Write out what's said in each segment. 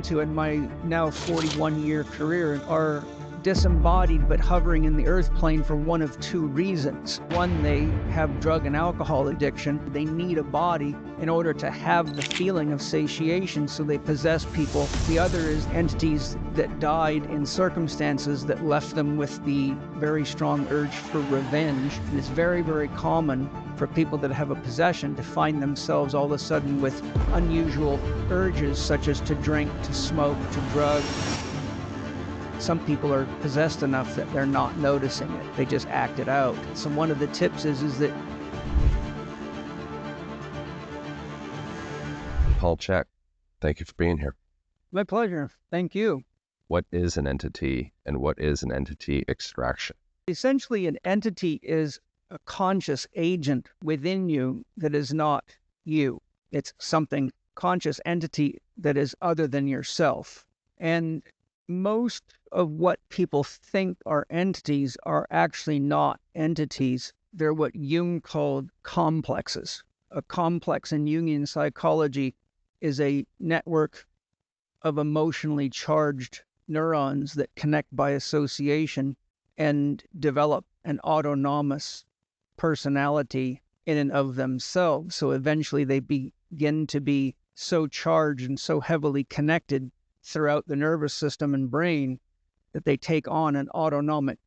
to in my now 41-year career are disembodied but hovering in the earth plane for one of two reasons. One, they have drug and alcohol addiction. They need a body in order to have the feeling of satiation, so they possess people. The other is entities that died in circumstances that left them with the very strong urge for revenge. And it's very, very common for people that have a possession to find themselves all of a sudden with unusual urges, such as to drink, to smoke, to drug. Some people are possessed enough that they're not noticing it. They just act it out. So one of the tips is that... Paul Chek, thank you for being here. My pleasure. Thank you. What is an entity, and what is an entity extraction? Essentially, an entity is a conscious agent within you that is not you. It's something, conscious entity that is other than yourself. And most of what people think are entities are actually not entities. They're what Jung called complexes. A complex in Jungian psychology is a network of emotionally charged neurons that connect by association and develop an autonomous personality in and of themselves. So eventually they begin to be so charged and so heavily connected throughout the nervous system and brain that they take on an autonomic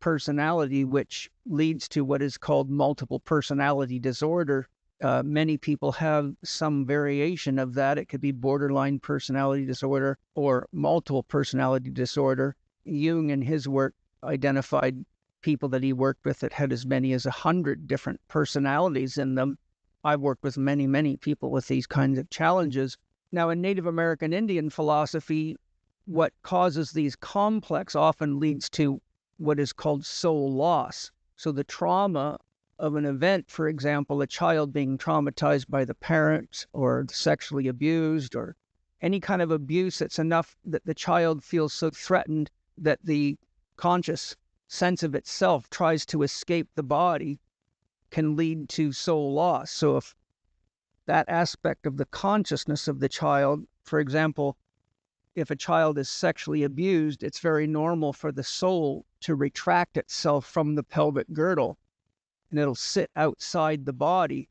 personality, which leads to what is called multiple personality disorder. Many people have some variation of that. It could be borderline personality disorder or multiple personality disorder. Jung, in his work, identified people that he worked with that had as many as 100 different personalities in them. I've worked with many, many people with these kinds of challenges. Now, in Native American Indian philosophy, what causes these complex often leads to what is called soul loss. So the trauma of an event, for example, a child being traumatized by the parents or sexually abused or any kind of abuse that's enough that the child feels so threatened that the conscious sense of itself tries to escape the body, can lead to soul loss. So if that aspect of the consciousness of the child, for example, if a child is sexually abused, it's very normal for the soul to retract itself from the pelvic girdle, and it'll sit outside the body.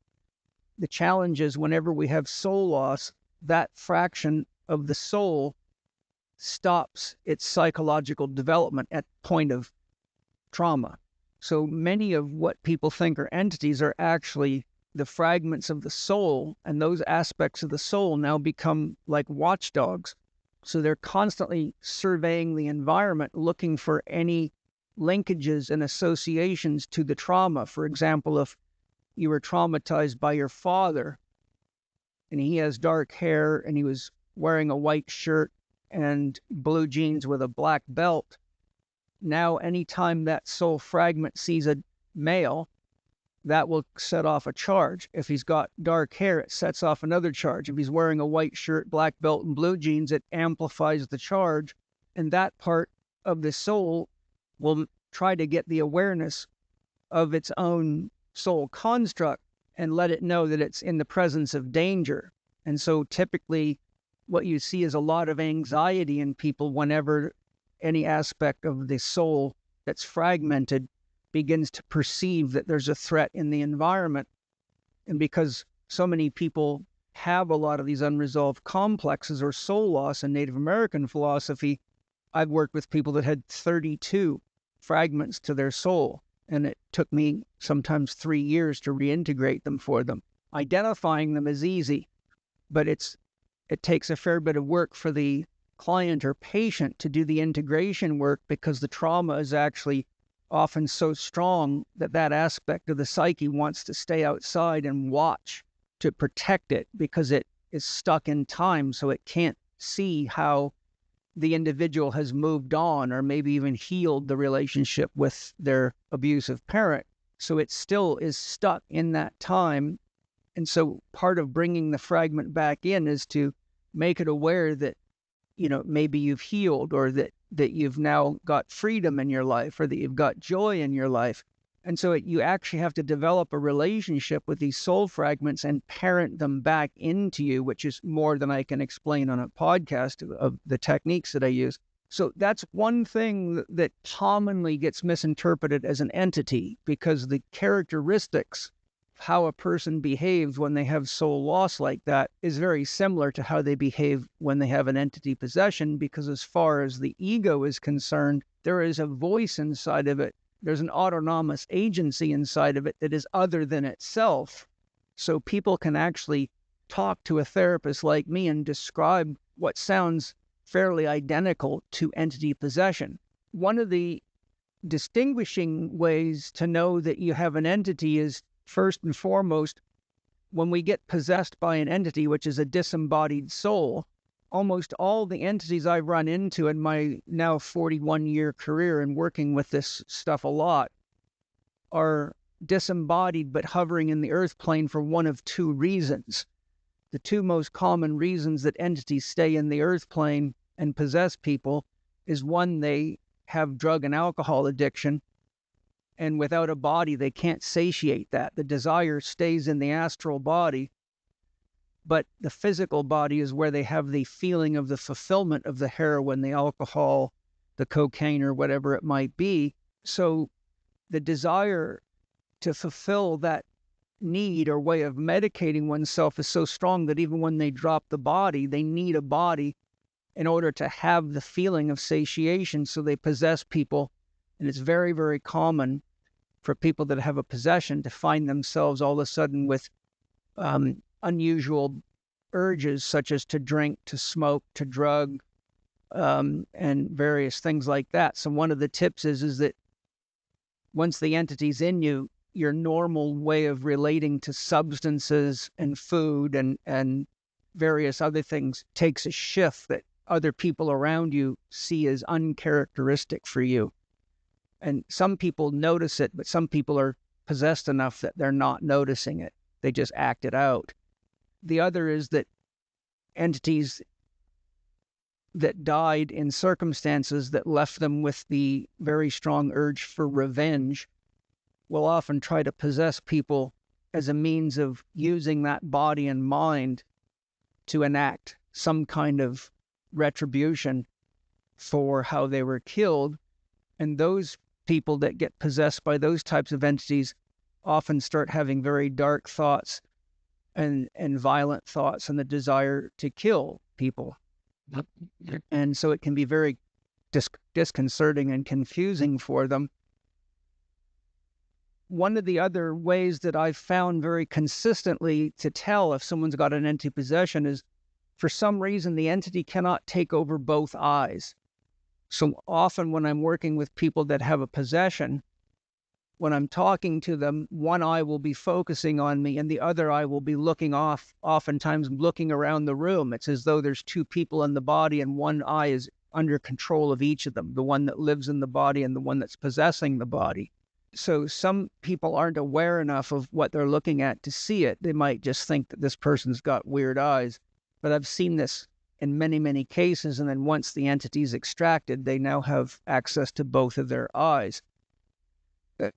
The challenge is whenever we have soul loss, that fraction of the soul stops its psychological development at point of trauma. So many of what people think are entities are actually the fragments of the soul, and those aspects of the soul now become like watchdogs. So they're constantly surveying the environment, looking for any linkages and associations to the trauma. For example, if you were traumatized by your father and he has dark hair and he was wearing a white shirt and blue jeans with a black belt, now anytime that soul fragment sees a male, that will set off a charge. If he's got dark hair, it sets off another charge. If he's wearing a white shirt, black belt, and blue jeans, it amplifies the charge. And that part of the soul will try to get the awareness of its own soul construct and let it know that it's in the presence of danger. And so typically what you see is a lot of anxiety in people whenever any aspect of the soul that's fragmented begins to perceive that there's a threat in the environment. And because so many people have a lot of these unresolved complexes or soul loss in Native American philosophy, I've worked with people that had 32 fragments to their soul, and it took me sometimes 3 years to reintegrate them for them. Identifying them is easy, but it takes a fair bit of work for the client or patient to do the integration work, because the trauma is actually often so strong that that aspect of the psyche wants to stay outside and watch to protect it, because it is stuck in time, so it can't see how the individual has moved on or maybe even healed the relationship with their abusive parent. So it still is stuck in that time. And so part of bringing the fragment back in is to make it aware that, you know, maybe you've healed, or that you've now got freedom in your life, or that you've got joy in your life. And so you actually have to develop a relationship with these soul fragments and parent them back into you, which is more than I can explain on a podcast of the techniques that I use. So that's one thing that commonly gets misinterpreted as an entity, because the characteristics, how a person behaves when they have soul loss like that, is very similar to how they behave when they have an entity possession, because as far as the ego is concerned, there is a voice inside of it. There's an autonomous agency inside of it that is other than itself. So people can actually talk to a therapist like me and describe what sounds fairly identical to entity possession. One of the distinguishing ways to know that you have an entity is, first and foremost, when we get possessed by an entity, which is a disembodied soul. Almost all the entities I've run into in my now 41-year career and working with this stuff a lot are disembodied but hovering in the earth plane for one of two reasons. The two most common reasons that entities stay in the earth plane and possess people is, one, they have drug and alcohol addiction, and without a body, they can't satiate that. The desire stays in the astral body, but the physical body is where they have the feeling of the fulfillment of the heroin, the alcohol, the cocaine, or whatever it might be. So the desire to fulfill that need or way of medicating oneself is so strong that even when they drop the body, they need a body in order to have the feeling of satiation. So they possess people. And it's very, very common for people that have a possession to find themselves all of a sudden with unusual urges, such as to drink, to smoke, to drug, and various things like that. So one of the tips is that once the entity's in you, your normal way of relating to substances and food and various other things takes a shift that other people around you see as uncharacteristic for you. And some people notice it, but some people are possessed enough that they're not noticing it. They just act it out. The other is that entities that died in circumstances that left them with the very strong urge for revenge will often try to possess people as a means of using that body and mind to enact some kind of retribution for how they were killed. And those people that get possessed by those types of entities often start having very dark thoughts and violent thoughts and the desire to kill people. And so it can be very disconcerting and confusing for them. One of the other ways that I've found very consistently to tell if someone's got an entity possession is, for some reason, the entity cannot take over both eyes. So often when I'm working with people that have a possession, when I'm talking to them, one eye will be focusing on me and the other eye will be looking off, oftentimes looking around the room. It's as though there's two people in the body and one eye is under control of each of them, the one that lives in the body and the one that's possessing the body. So some people aren't aware enough of what they're looking at to see it. They might just think that this person's got weird eyes. But I've seen this in many, many cases. And then once the entity is extracted, they now have access to both of their eyes.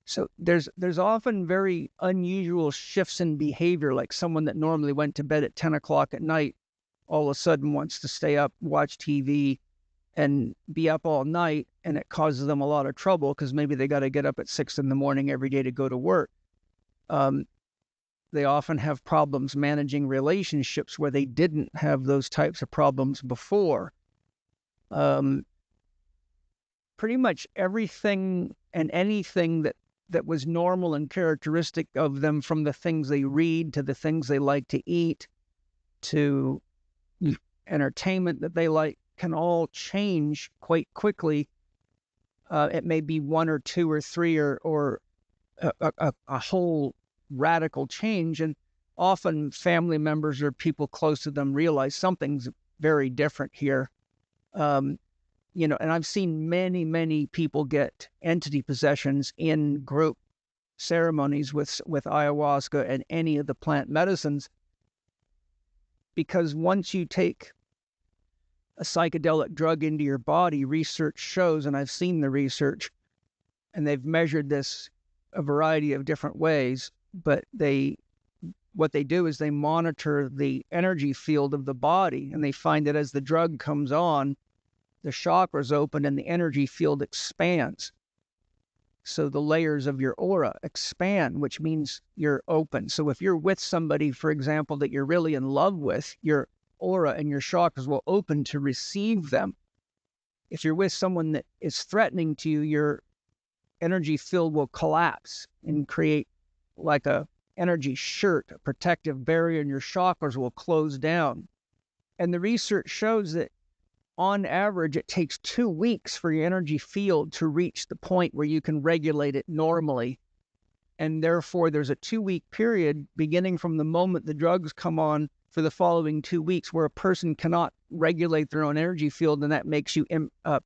So there's often very unusual shifts in behavior, like someone that normally went to bed at 10 o'clock at night all of a sudden wants to stay up, watch TV, and be up all night, and it causes them a lot of trouble because maybe they got to get up at 6 in the morning every day to go to work. They often have problems managing relationships where they didn't have those types of problems before. Pretty much everything and anything that was normal and characteristic of them, from the things they read to the things they like to eat to entertainment that they like, can all change quite quickly. It may be one or two or three or a whole radical change. And often family members or people close to them realize something's very different here. And I've seen many, many people get entity possessions in group ceremonies with ayahuasca and any of the plant medicines, because once you take a psychedelic drug into your body, research shows, and I've seen the research, and they've measured this a variety of different ways, but what they do is they monitor the energy field of the body, and they find that as the drug comes on, the chakras open and the energy field expands. So the layers of your aura expand, which means you're open. So if you're with somebody, for example, that you're really in love with, your aura and your chakras will open to receive them. If you're with someone that is threatening to you, your energy field will collapse and create like a energy shirt, a protective barrier, and your chakras will close down. And the research shows that on average, it takes 2 weeks for your energy field to reach the point where you can regulate it normally. And therefore, there's a 2-week period beginning from the moment the drugs come on for the following 2 weeks where a person cannot regulate their own energy field, and that makes you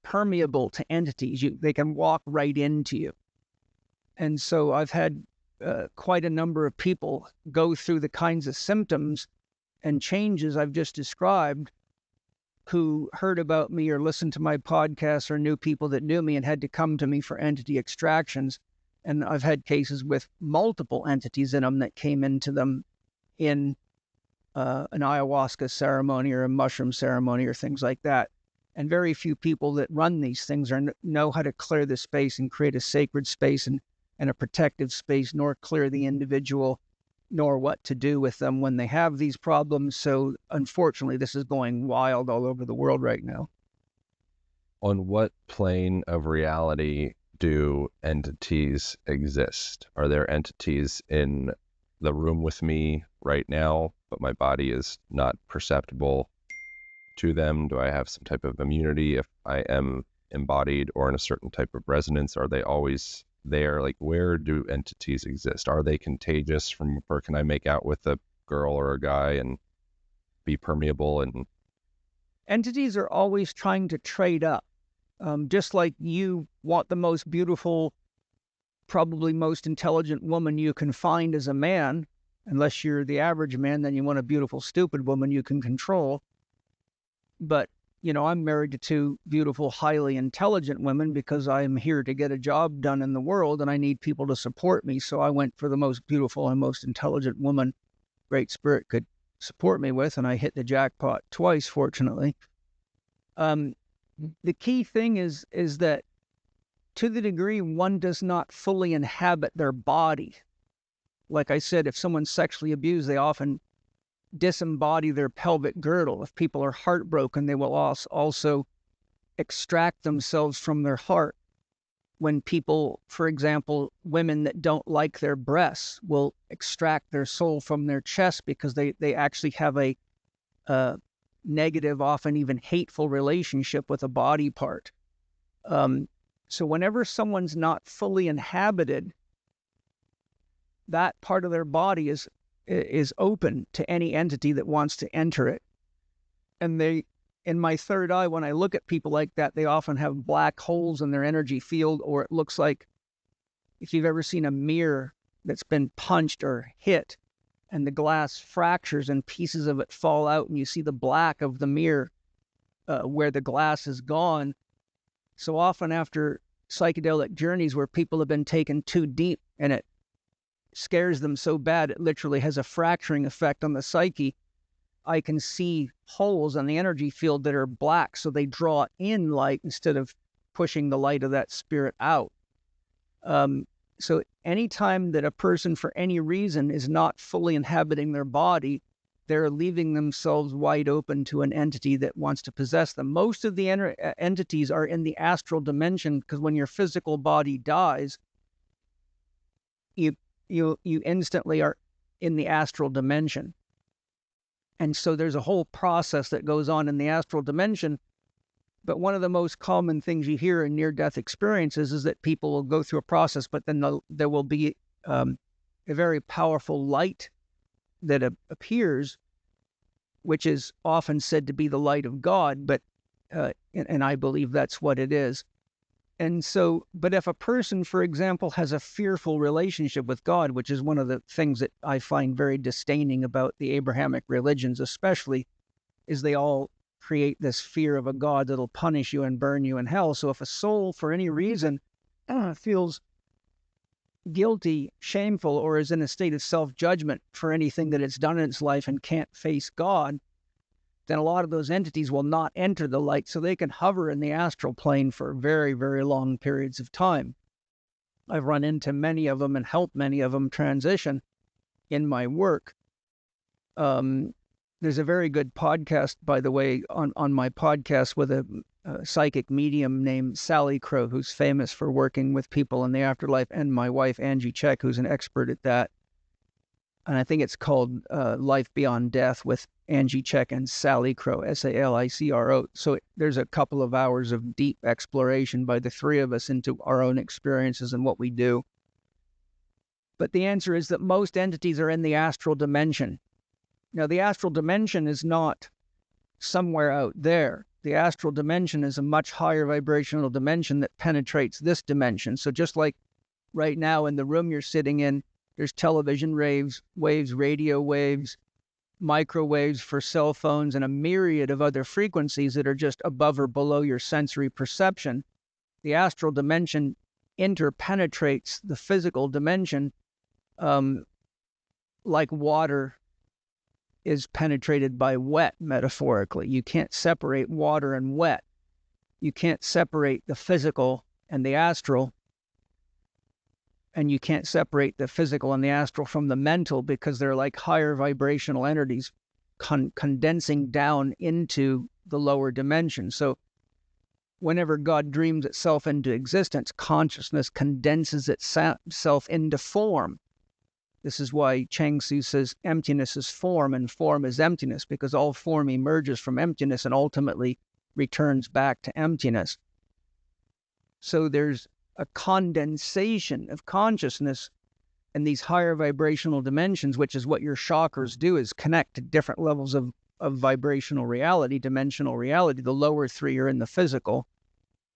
permeable to entities. They can walk right into you. And so I've had quite a number of people go through the kinds of symptoms and changes I've just described, who heard about me or listened to my podcast or knew people that knew me and had to come to me for entity extractions. And I've had cases with multiple entities in them that came into them in an ayahuasca ceremony or a mushroom ceremony or things like that. And very few people that run these things know how to clear the space and create a sacred space and a protective space, nor clear the individual, nor what to do with them when they have these problems. So unfortunately, this is going wild all over the world right now. On what plane of reality do entities exist? Are there entities in the room with me right now, but my body is not perceptible to them? Do I have some type of immunity if I am embodied or in a certain type of resonance? Are they always there? Like, where do entities exist? Are they contagious or can I make out with a girl or a guy and be permeable? And entities are always trying to trade up. Just like you want the most beautiful, probably most intelligent woman you can find as a man, unless you're the average man, then you want a beautiful, stupid woman you can control. But I'm married to 2 beautiful, highly intelligent women because I'm here to get a job done in the world and I need people to support me. So I went for the most beautiful and most intelligent woman Great Spirit could support me with, and I hit the jackpot twice, fortunately. The key thing is that to the degree one does not fully inhabit their body, like I said, if someone's sexually abused, they often disembody their pelvic girdle. If people are heartbroken, they will also extract themselves from their heart. When people, for example, women that don't like their breasts will extract their soul from their chest because they actually have a negative, often even hateful relationship with a body part. So whenever someone's not fully inhabited, that part of their body is open to any entity that wants to enter it. And in my third eye, when I look at people like that, they often have black holes in their energy field, or it looks like if you've ever seen a mirror that's been punched or hit and the glass fractures and pieces of it fall out and you see the black of the mirror where the glass is gone. So often after psychedelic journeys where people have been taken too deep and it scares them so bad it literally has a fracturing effect on the psyche, I can see holes on the energy field that are black, so they draw in light instead of pushing the light of that spirit out. So anytime that a person for any reason is not fully inhabiting their body, they're leaving themselves wide open to an entity that wants to possess them. Most of the entities are in the astral dimension, because when your physical body dies, you instantly are in the astral dimension. And so there's a whole process that goes on in the astral dimension. But one of the most common things you hear in near-death experiences is that people will go through a process, but then there will be a very powerful light that appears, which is often said to be the light of God, but and I believe that's what it is. And so, but if a person, for example, has a fearful relationship with God, which is one of the things that I find very disdaining about the Abrahamic religions, especially, is they all create this fear of a God that'll punish you and burn you in hell. So if a soul, for any reason, feels guilty, shameful, or is in a state of self-judgment for anything that it's done in its life and can't face God, then a lot of those entities will not enter the light, so they can hover in the astral plane for very, very long periods of time. I've run into many of them and helped many of them transition in my work. There's a very good podcast, by the way, on my podcast with a psychic medium named Sally Crow, who's famous for working with people in the afterlife, and my wife, Angie Chek, who's an expert at that. And I think it's called Life Beyond Death with Angie Chek and Sally Crow, Salicro. So there's a couple of hours of deep exploration by the three of us into our own experiences and what we do. But the answer is that most entities are in the astral dimension. Now, the astral dimension is not somewhere out there. The astral dimension is a much higher vibrational dimension that penetrates this dimension. So just like right now in the room you're sitting in, there's television waves, radio waves, microwaves for cell phones, and a myriad of other frequencies that are just above or below your sensory perception. The astral dimension interpenetrates the physical dimension like water is penetrated by wet, metaphorically. You can't separate water and wet. You can't separate the physical and the astral. And you can't separate the physical and the astral from the mental, because they're like higher vibrational entities condensing down into the lower dimension. So whenever God dreams itself into existence, consciousness condenses itself into form. This is why Cheng Tzu says emptiness is form and form is emptiness, because all form emerges from emptiness and ultimately returns back to emptiness. So there's a condensation of consciousness in these higher vibrational dimensions, which is what your chakras do, is connect to different levels of vibrational reality, dimensional reality. The lower three are in the physical.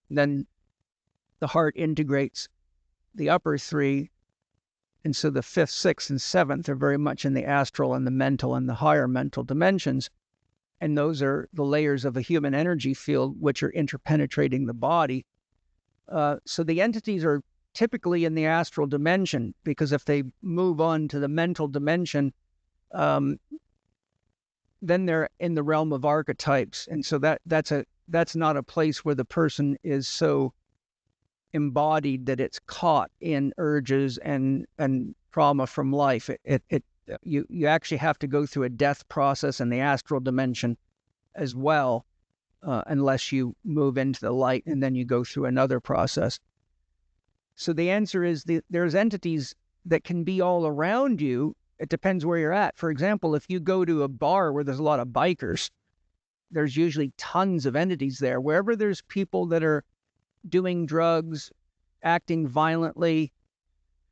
Then the heart integrates the upper three. And so the fifth, sixth, and seventh are very much in the astral and the mental and the higher mental dimensions. And those are the layers of a human energy field which are interpenetrating the body. So the entities are typically in the astral dimension, because if they move on to the mental dimension, then they're in the realm of archetypes. And so that's not a place where the person is so embodied that it's caught in urges and trauma from life. You actually have to go through a death process in the astral dimension as well, unless you move into the light and then you go through another process. So the answer is there's entities that can be all around you. It depends where you're at. For example, if you go to a bar where there's a lot of bikers, there's usually tons of entities there. Wherever there's people that are doing drugs, acting violently,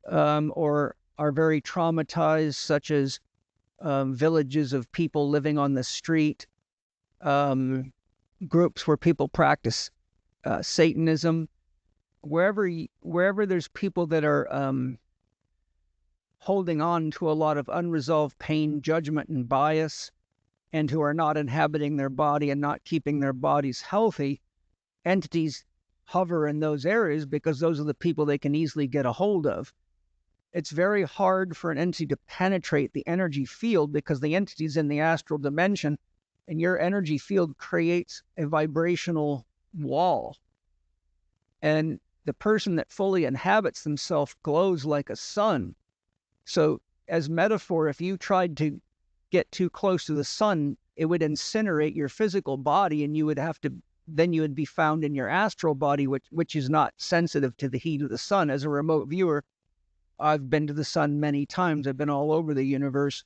or are very traumatized, such as villages of people living on the street, groups where people practice Satanism, wherever there's people that are holding on to a lot of unresolved pain, judgment, and bias, and who are not inhabiting their body and not keeping their bodies healthy, entities hover in those areas because those are the people they can easily get a hold of. It's very hard for an entity to penetrate the energy field because the entity's in the astral dimension, and your energy field creates a vibrational wall. And the person that fully inhabits themselves glows like a sun. So as metaphor, if you tried to get too close to the sun, it would incinerate your physical body, and you would be found in your astral body, which is not sensitive to the heat of the sun. As a remote viewer, I've been to the sun many times. I've been all over the universe,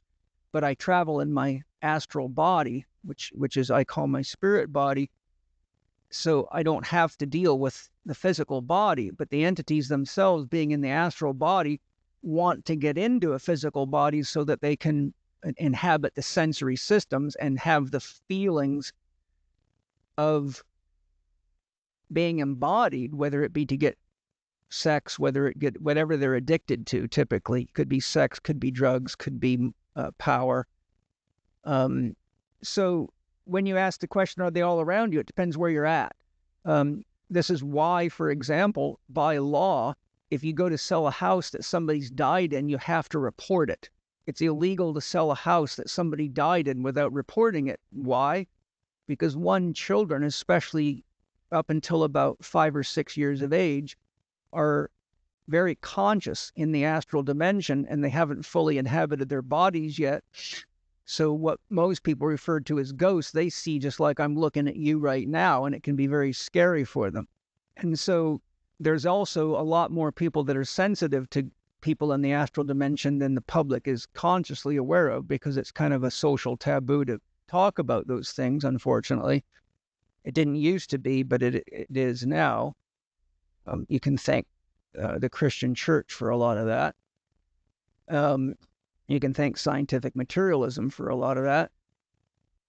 but I travel in my astral body, which is, I call my spirit body. So I don't have to deal with the physical body, but the entities themselves, being in the astral body, want to get into a physical body so that they can inhabit the sensory systems and have the feelings of being embodied, whether it be to get sex, whatever they're addicted to. Typically could be sex, could be drugs, could be power. So when you ask the question, are they all around you? It depends where you're at. This is why, for example, by law, if you go to sell a house that somebody's died in, you have to report it. It's illegal to sell a house that somebody died in without reporting it. Why? Because one, children, especially up until about 5 or 6 years of age, are very conscious in the astral dimension, and they haven't fully inhabited their bodies yet. So what most people refer to as ghosts, they see just like I'm looking at you right now, and it can be very scary for them. And so there's also a lot more people that are sensitive to people in the astral dimension than the public is consciously aware of, because it's kind of a social taboo to talk about those things, unfortunately. It didn't used to be, but it is now. You can thank the Christian church for a lot of that. You can thank scientific materialism for a lot of that.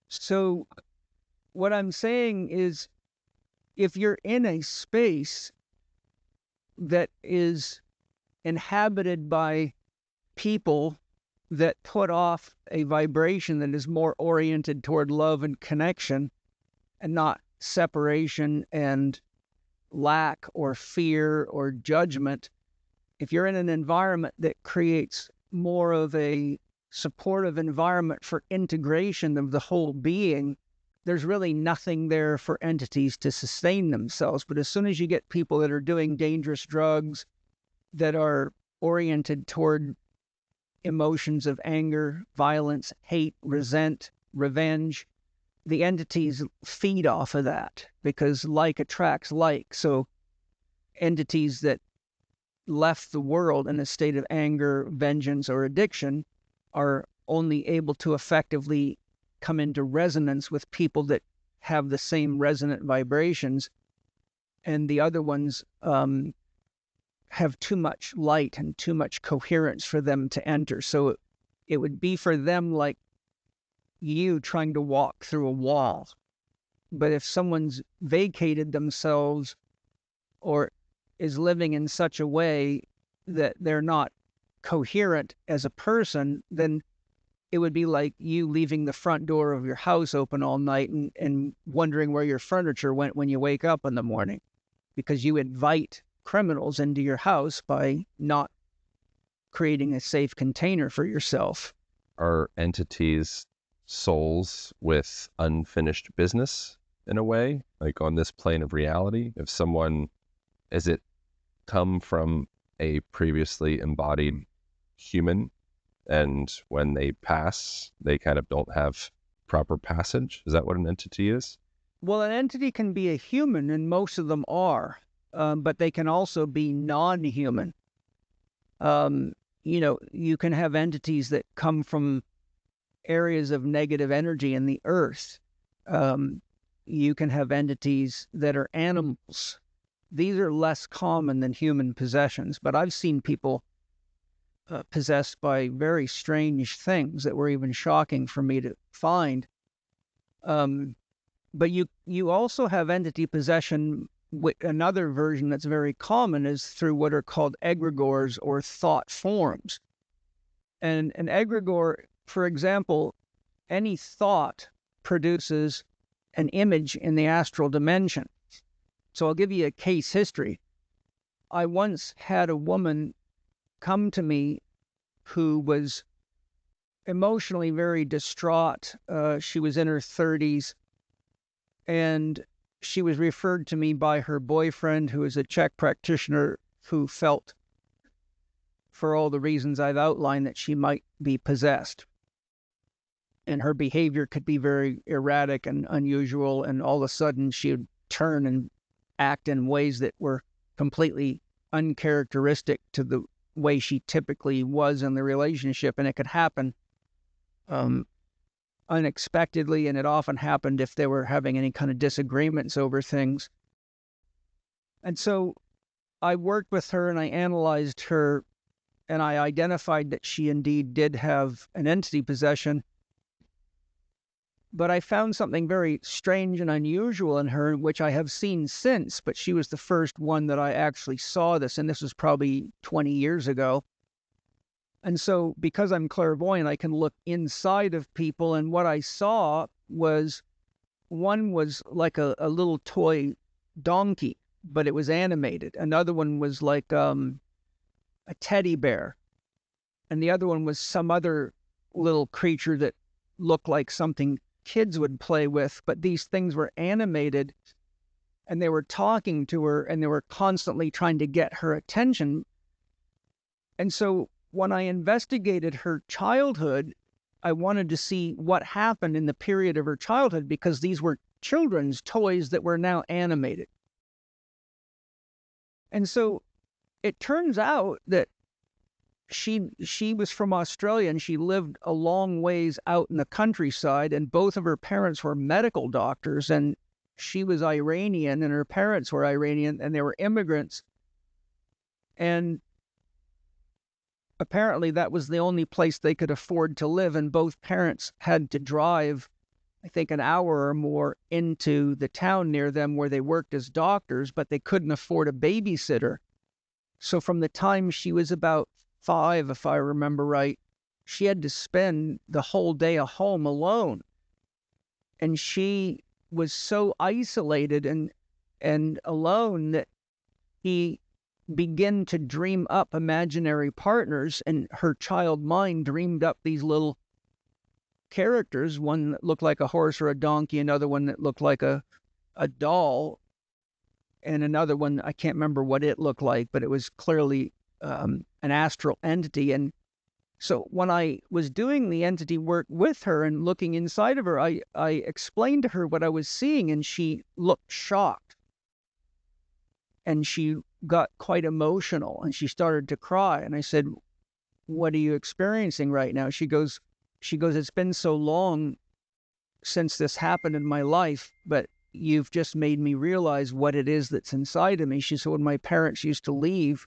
So what I'm saying is, if you're in a space that is inhabited by people that put off a vibration that is more oriented toward love and connection, and not separation and lack or fear or judgment, if you're in an environment that creates more of a supportive environment for integration of the whole being, there's really nothing there for entities to sustain themselves. But as soon as you get people that are doing dangerous drugs, that are oriented toward emotions of anger, violence, hate, resent, revenge, the entities feed off of that, because like attracts like. So entities that left the world in a state of anger, vengeance, or addiction are only able to effectively come into resonance with people that have the same resonant vibrations, and the other ones have too much light and too much coherence for them to enter. So it would be for them like you trying to walk through a wall. But if someone's vacated themselves or is living in such a way that they're not coherent as a person, then it would be like you leaving the front door of your house open all night and wondering where your furniture went when you wake up in the morning, because you invite criminals into your house by not creating a safe container for yourself. Are entities souls with unfinished business in a way, like on this plane of reality? If someone, is it come from a previously embodied human, and when they pass, they kind of don't have proper passage? Is that what an entity is? Well, an entity can be a human, and most of them are, but they can also be non-human. You can have entities that come from areas of negative energy in the earth. You can have entities that are animals. These are less common than human possessions, but I've seen people possessed by very strange things that were even shocking for me to find. But you also have entity possession. Another version that's very common is through what are called egregores, or thought forms. And an egregore, for example, any thought produces an image in the astral dimension. So I'll give you a case history. I once had a woman come to me who was emotionally very distraught. She was in her 30s, and she was referred to me by her boyfriend, who is a Chek practitioner, who felt, for all the reasons I've outlined, that she might be possessed. And her behavior could be very erratic and unusual, and all of a sudden she would turn and act in ways that were completely uncharacteristic to the way she typically was in the relationship. And it could happen unexpectedly, and it often happened if they were having any kind of disagreements over things. And so I worked with her and I analyzed her, and I identified that she indeed did have an entity possession. But I found something very strange and unusual in her, which I have seen since, but she was the first one that I actually saw this, and this was probably 20 years ago. And so because I'm clairvoyant, I can look inside of people, and what I saw was, one was like a little toy donkey, but it was animated. Another one was like a teddy bear, and the other one was some other little creature that looked like something kids would play with, but these things were animated and they were talking to her and they were constantly trying to get her attention. And so when I investigated her childhood, I wanted to see what happened in the period of her childhood, because these were children's toys that were now animated. And so it turns out that she was from Australia and she lived a long ways out in the countryside, and both of her parents were medical doctors, and she was Iranian and her parents were Iranian, and they were immigrants. And apparently that was the only place they could afford to live, and both parents had to drive, I think, an hour or more into the town near them where they worked as doctors, but they couldn't afford a babysitter. So from the time she was about 5, if I remember right, she had to spend the whole day at home alone. And she was so isolated and alone that he began to dream up imaginary partners, and her child mind dreamed up these little characters, one that looked like a horse or a donkey, another one that looked like a doll, and another one, I can't remember what it looked like, but it was clearly an astral entity. And so when I was doing the entity work with her and looking inside of her, I explained to her what I was seeing, and she looked shocked. And she got quite emotional, and she started to cry. And I said, "What are you experiencing right now?" She goes, "It's been so long since this happened in my life, but you've just made me realize what it is that's inside of me." She said, "When my parents used to leave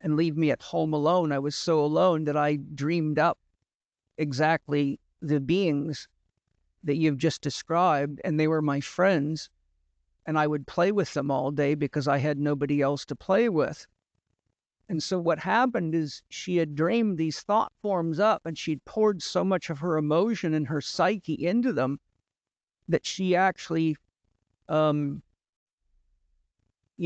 and leave me at home alone, I was so alone that I dreamed up exactly the beings that you've just described, and they were my friends, and I would play with them all day because I had nobody else to play with." And so what happened is she had dreamed these thought forms up, and she'd poured so much of her emotion and her psyche into them that she actually, you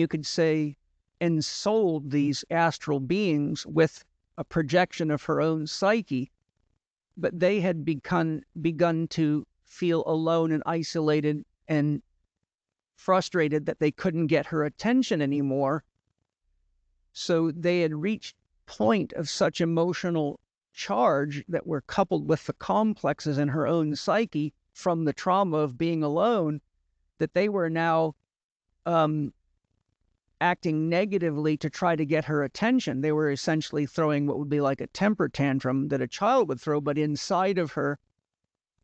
could say, ensouled these astral beings with a projection of her own psyche. But they had begun to feel alone and isolated and frustrated that they couldn't get her attention anymore. So they had reached point of such emotional charge that were coupled with the complexes in her own psyche from the trauma of being alone, that they were now acting negatively to try to get her attention. They were essentially throwing what would be like a temper tantrum that a child would throw, but inside of her.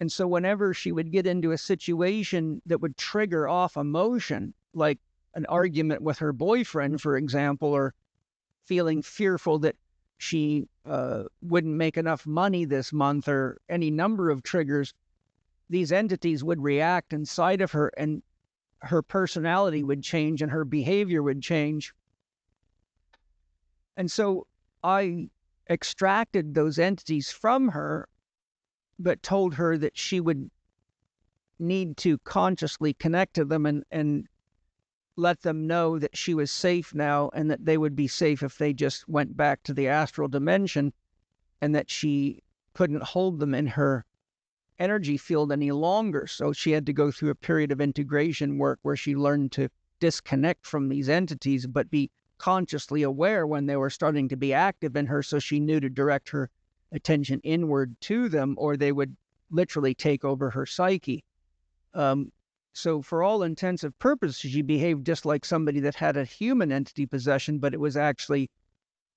And so whenever she would get into a situation that would trigger off emotion, like an argument with her boyfriend, for example, or feeling fearful that she wouldn't make enough money this month, or any number of triggers, these entities would react inside of her, and her personality would change and her behavior would change. And so I extracted those entities from her, but told her that she would need to consciously connect to them and let them know that she was safe now, and that they would be safe if they just went back to the astral dimension, and that she couldn't hold them in her energy field any longer. So she had to go through a period of integration work where she learned to disconnect from these entities, but be consciously aware when they were starting to be active in her, so she knew to direct her attention inward to them, or they would literally take over her psyche. So for all intents and purposes, she behaved just like somebody that had a human entity possession, but it was actually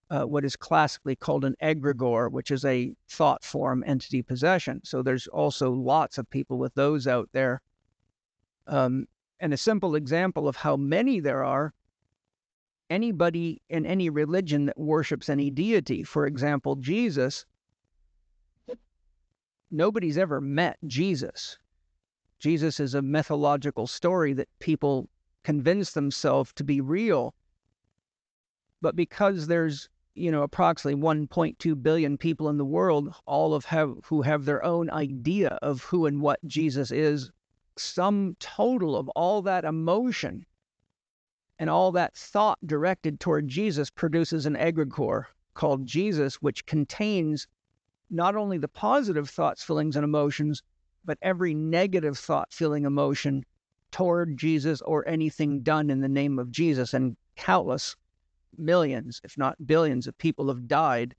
what is classically called an egregore, which is a thought form entity possession. So there's also lots of people with those out there. And a simple example of how many there are: anybody in any religion that worships any deity, for example, Jesus, nobody's ever met Jesus. Jesus is a mythological story that people convince themselves to be real. But because there's, approximately 1.2 billion people in the world, who have their own idea of who and what Jesus is, sum total of all that emotion and all that thought directed toward Jesus produces an egregore. called Jesus, which contains not only the positive thoughts, feelings, and emotions, but every negative thought, feeling, emotion toward Jesus or anything done in the name of Jesus. And countless millions, if not billions, of people have died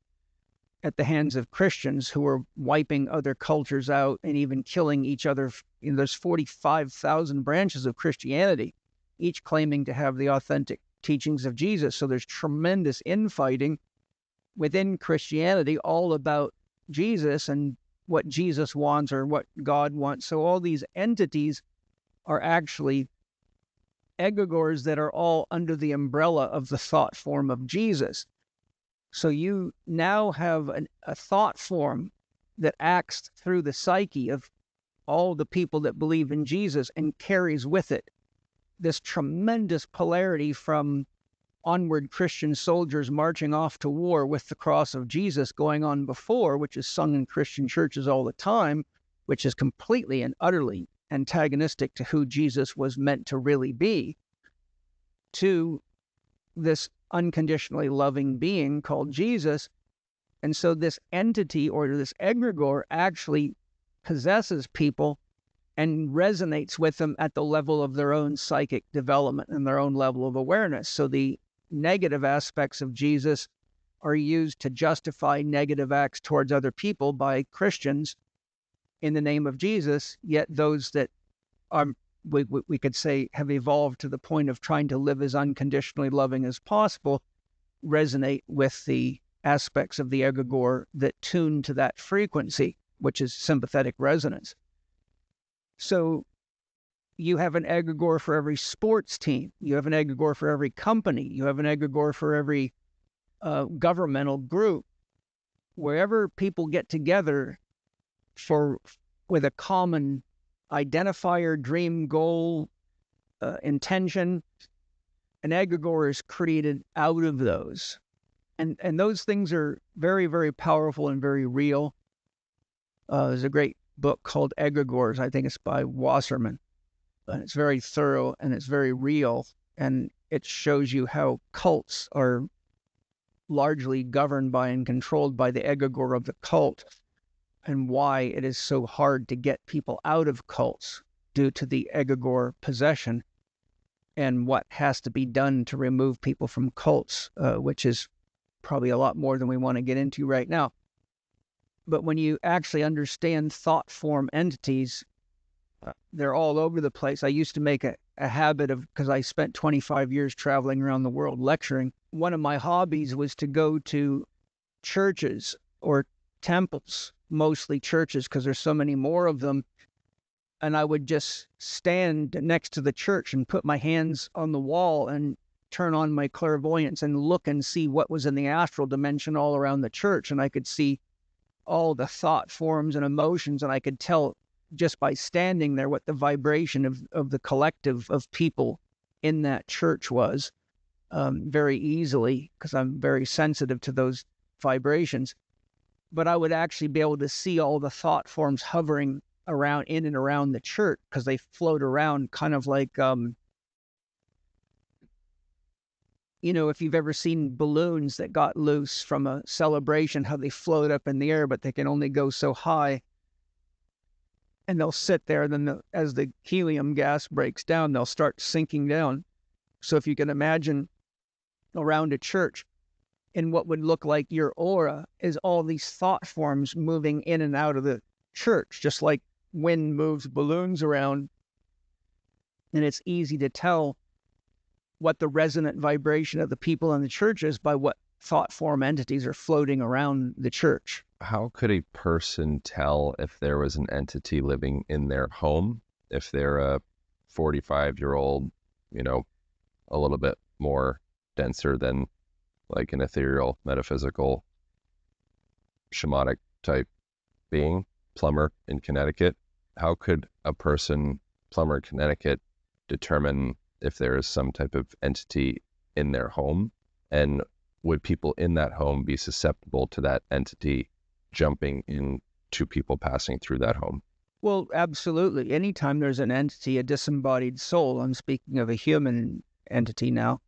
at the hands of Christians who are wiping other cultures out and even killing each other. There's 45,000 branches of Christianity, each claiming to have the authentic teachings of Jesus. So there's tremendous infighting within Christianity all about Jesus and what Jesus wants or what God wants. So all these entities are actually egregores that are all under the umbrella of the thought form of Jesus. So you now have a thought form that acts through the psyche of all the people that believe in Jesus and carries with it this tremendous polarity from onward Christian soldiers marching off to war with the cross of Jesus going on before, which is sung in Christian churches all the time, which is completely and utterly antagonistic to who Jesus was meant to really be, to this unconditionally loving being called Jesus. And so this entity or this egregore actually possesses people and resonates with them at the level of their own psychic development and their own level of awareness. So the negative aspects of Jesus are used to justify negative acts towards other people by Christians in the name of Jesus, yet those that are, we could say, have evolved to the point of trying to live as unconditionally loving as possible, resonate with the aspects of the egregore that tune to that frequency, which is sympathetic resonance. So you have an egregore for every sports team. You have an egregore for every company. You have an egregore for every governmental group. Wherever people get together with a common identifier, dream, goal, intention, an egregore is created out of those. And those things are very, very powerful and very real. There's a great book called Egregores. I think it's by Wasserman. And it's very thorough and it's very real. And it shows you how cults are largely governed by and controlled by the egregore of the cult, and why it is so hard to get people out of cults due to the egregore possession, and what has to be done to remove people from cults, which is probably a lot more than we want to get into right now. But when you actually understand thought form entities, they're all over the place. I used to make a habit of, because I spent 25 years traveling around the world lecturing, one of my hobbies was to go to churches or temples, mostly churches because there's so many more of them. And I would just stand next to the church and put my hands on the wall and turn on my clairvoyance and look and see what was in the astral dimension all around the church. And I could see all the thought forms and emotions, and I could tell just by standing there what the vibration of the collective of people in that church was, very easily, because I'm very sensitive to those vibrations. But I would actually be able to see all the thought forms hovering around in and around the church, because they float around kind of like, if you've ever seen balloons that got loose from a celebration, how they float up in the air, but they can only go so high. And they'll sit there, then as the helium gas breaks down, they'll start sinking down. So if you can imagine around a church, in what would look like your aura is all these thought forms moving in and out of the church, just like wind moves balloons around. And it's easy to tell what the resonant vibration of the people in the church is by what thought form entities are floating around the church. How could a person tell if there was an entity living in their home? If they're a 45-year-old, a little bit more denser than like an ethereal, metaphysical, shamanic type being, plumber in Connecticut. How could a person, plumber in Connecticut, determine if there is some type of entity in their home? And would people in that home be susceptible to that entity jumping into people passing through that home? Well, absolutely. Anytime there's an entity, a disembodied soul, I'm speaking of a human entity now,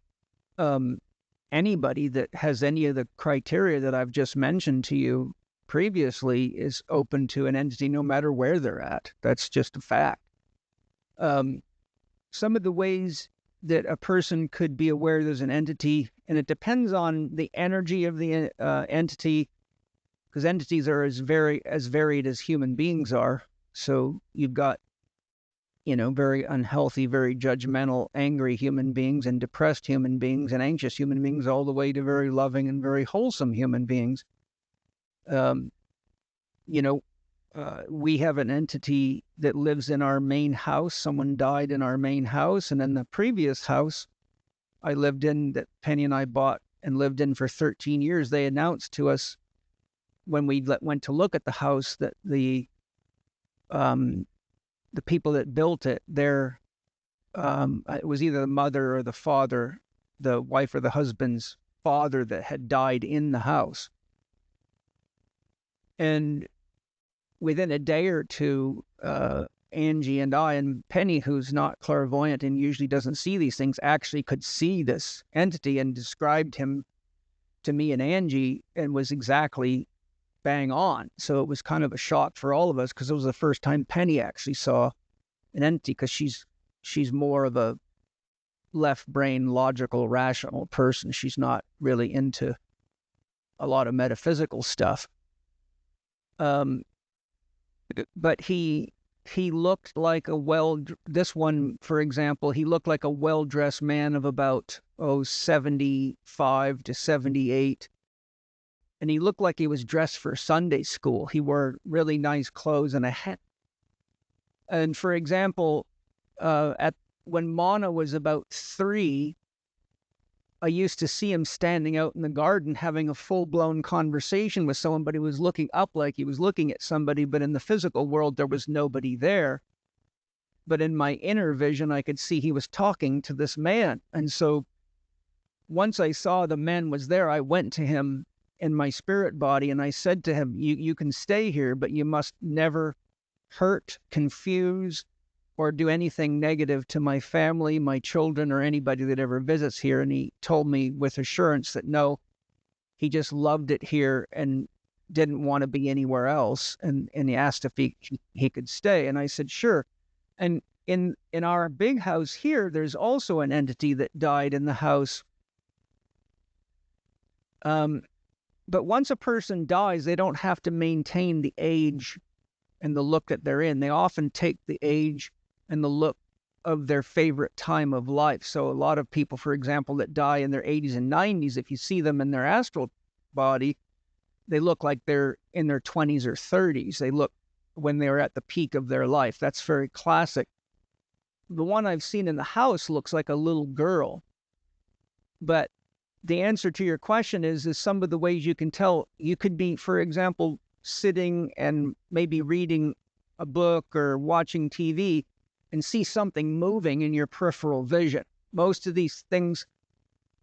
anybody that has any of the criteria that I've just mentioned to you previously is open to an entity no matter where they're at. That's just a fact. Some of the ways that a person could be aware there's an entity, and it depends on the energy of the entity, because entities are as varied as human beings are. So you've got, very unhealthy, very judgmental, angry human beings, and depressed human beings, and anxious human beings, all the way to very loving and very wholesome human beings. We have an entity that lives in our main house. Someone died in our main house. And in the previous house I lived in, that Penny and I bought and lived in for 13 years, they announced to us when we went to look at the house that the people that built it, it was either the mother or the father, the wife or the husband's father, that had died in the house. And within a day or two, Angie and I, and Penny, who's not clairvoyant and usually doesn't see these things, actually could see this entity and described him to me and Angie, and was exactly bang on. So it was kind of a shock for all of us, because it was the first time Penny actually saw an entity, because she's more of a left brain, logical, rational person. She's not really into a lot of metaphysical stuff. But he looked like this one, for example, he looked like a well-dressed man of about 75 to 78. And he looked like he was dressed for Sunday school. He wore really nice clothes and a hat. And for example, when Mana was about 3, I used to see him standing out in the garden having a full-blown conversation with someone, but he was looking up like he was looking at somebody, but in the physical world, there was nobody there. But in my inner vision, I could see he was talking to this man. And so once I saw the man was there, I went to him in my spirit body, and I said to him, you can stay here, but you must never hurt, confuse, or do anything negative to my family, my children, or anybody that ever visits here. And he told me with assurance that no, he just loved it here and didn't want to be anywhere else. And he asked if he could stay. And I said, sure. And in our big house here, there's also an entity that died in the house. But once a person dies, they don't have to maintain the age and the look that they're in. They often take the age and the look of their favorite time of life. So a lot of people, for example, that die in their 80s and 90s, if you see them in their astral body, they look like they're in their 20s or 30s. They look when they were at the peak of their life. That's very classic. The one I've seen in the house looks like a little girl. But the answer to your question is some of the ways you can tell. You could be, for example, sitting and maybe reading a book or watching TV and see something moving in your peripheral vision. Most of these things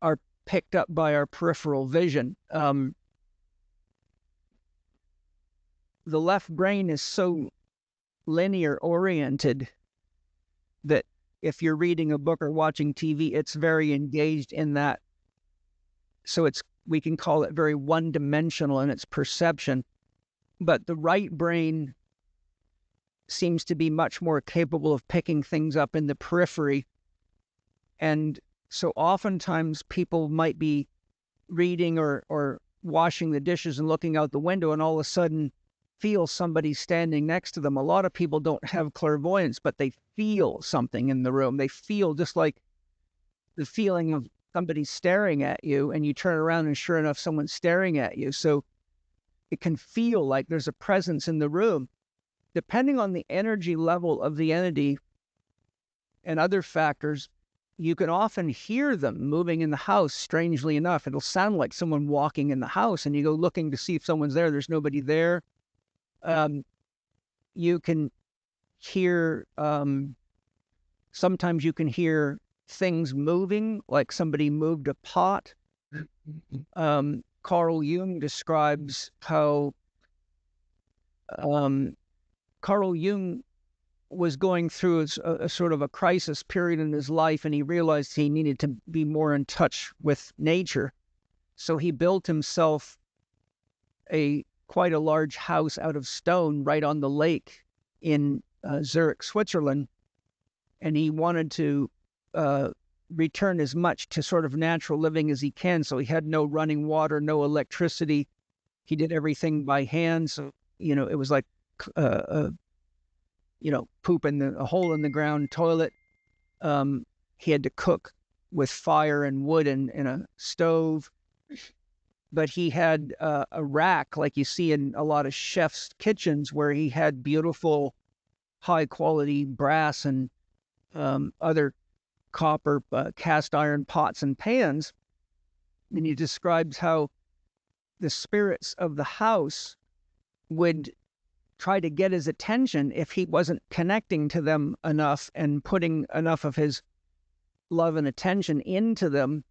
are picked up by our peripheral vision. The left brain is so linear oriented that if you're reading a book or watching TV, it's very engaged in that. So we can call it very one-dimensional in its perception. But the right brain seems to be much more capable of picking things up in the periphery. And so oftentimes people might be reading or washing the dishes and looking out the window, and all of a sudden feel somebody standing next to them. A lot of people don't have clairvoyance, but they feel something in the room. They feel just like the feeling of somebody staring at you, and you turn around and sure enough, someone's staring at you. So it can feel like there's a presence in the room. Depending on the energy level of the entity and other factors, you can often hear them moving in the house. Strangely enough, it'll sound like someone walking in the house, and you go looking to see if someone's there. There's nobody there. You can hear, sometimes you can hear things moving, like somebody moved a pot. Carl Jung describes how Carl Jung was going through a sort of a crisis period in his life, and he realized he needed to be more in touch with nature. So he built himself quite a large house out of stone right on the lake in Zurich, Switzerland. And he wanted to return as much to sort of natural living as he can. So he had no running water, no electricity. He did everything by hand. So, it was like, poop in a hole in the ground toilet. He had to cook with fire and wood in a stove. But he had a rack like you see in a lot of chefs' kitchens where he had beautiful, high-quality brass and other copper cast iron pots and pans. And he describes how the spirits of the house would try to get his attention if he wasn't connecting to them enough and putting enough of his love and attention into them,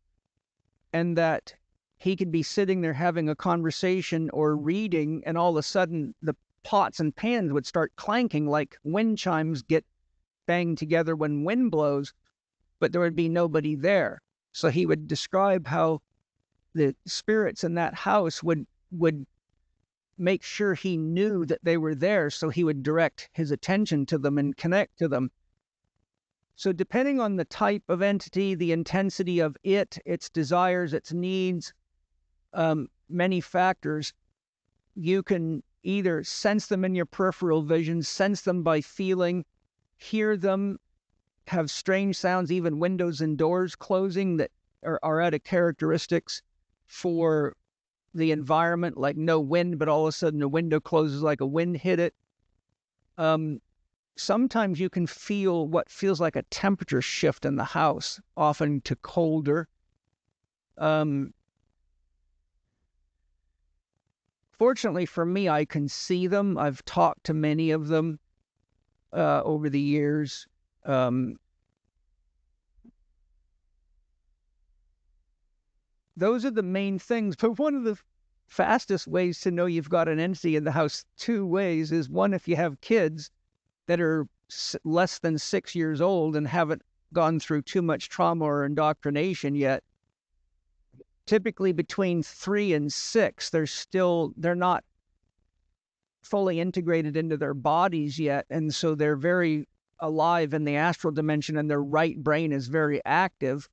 and that he could be sitting there having a conversation or reading, and all of a sudden the pots and pans would start clanking like wind chimes get banged together when wind blows, but there would be nobody there. So he would describe how the spirits in that house would make sure he knew that they were there, so he would direct his attention to them and connect to them. So depending on the type of entity, the intensity of its desires, its needs, many factors, you can either sense them in your peripheral vision, sense them by feeling, hear them, have strange sounds, even windows and doors closing that are out of characteristics for the environment, like no wind, but all of a sudden the window closes like a wind hit it. Sometimes you can feel what feels like a temperature shift in the house, often to colder. Fortunately for me, I can see them. I've talked to many of them over the years. Those are the main things. But one of the fastest ways to know you've got an entity in the house, two ways, is one, if you have kids that are less than 6 years old and haven't gone through too much trauma or indoctrination yet. Typically between 3 and 6, they're not fully integrated into their bodies yet. And so they're very alive in the astral dimension, and their right brain is very active.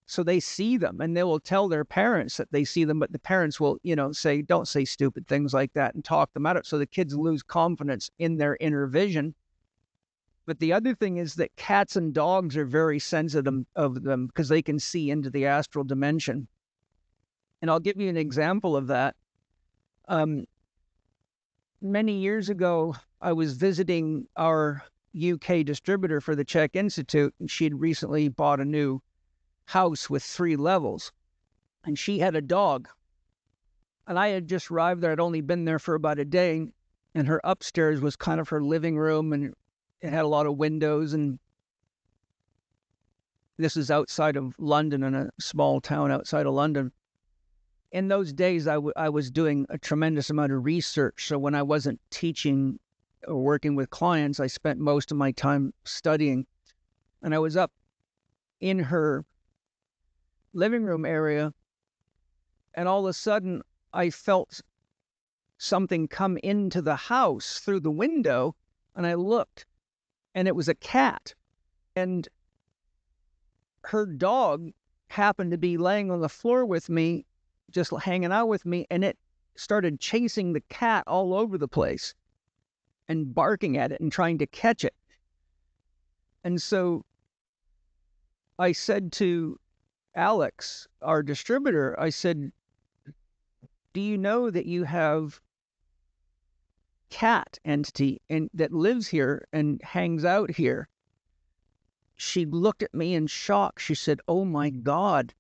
So they see them, and they will tell their parents that they see them, but the parents will, say, don't say stupid things like that, and talk them out of it. So the kids lose confidence in their inner vision. But the other thing is that cats and dogs are very sensitive of them because they can see into the astral dimension. And I'll give you an example of that. Many years ago, I was visiting our UK distributor for the Chek Institute, and she'd recently bought a new house with 3 levels, and she had a dog. And I had just arrived there. I'd only been there for about a day, and her upstairs was kind of her living room, and it had a lot of windows, and this is outside of London, in a small town outside of London. In those days, I was doing a tremendous amount of research. So when I wasn't teaching or working with clients, I spent most of my time studying. And I was up in her living room area, and all of a sudden, I felt something come into the house through the window, and I looked, and it was a cat. And her dog happened to be laying on the floor with me, just hanging out with me, and it started chasing the cat all over the place and barking at it and trying to catch it. And so I said to Alex, our distributor, I said, do you know that you have cat entity that lives here and hangs out here? She looked at me in shock. She said, oh my God.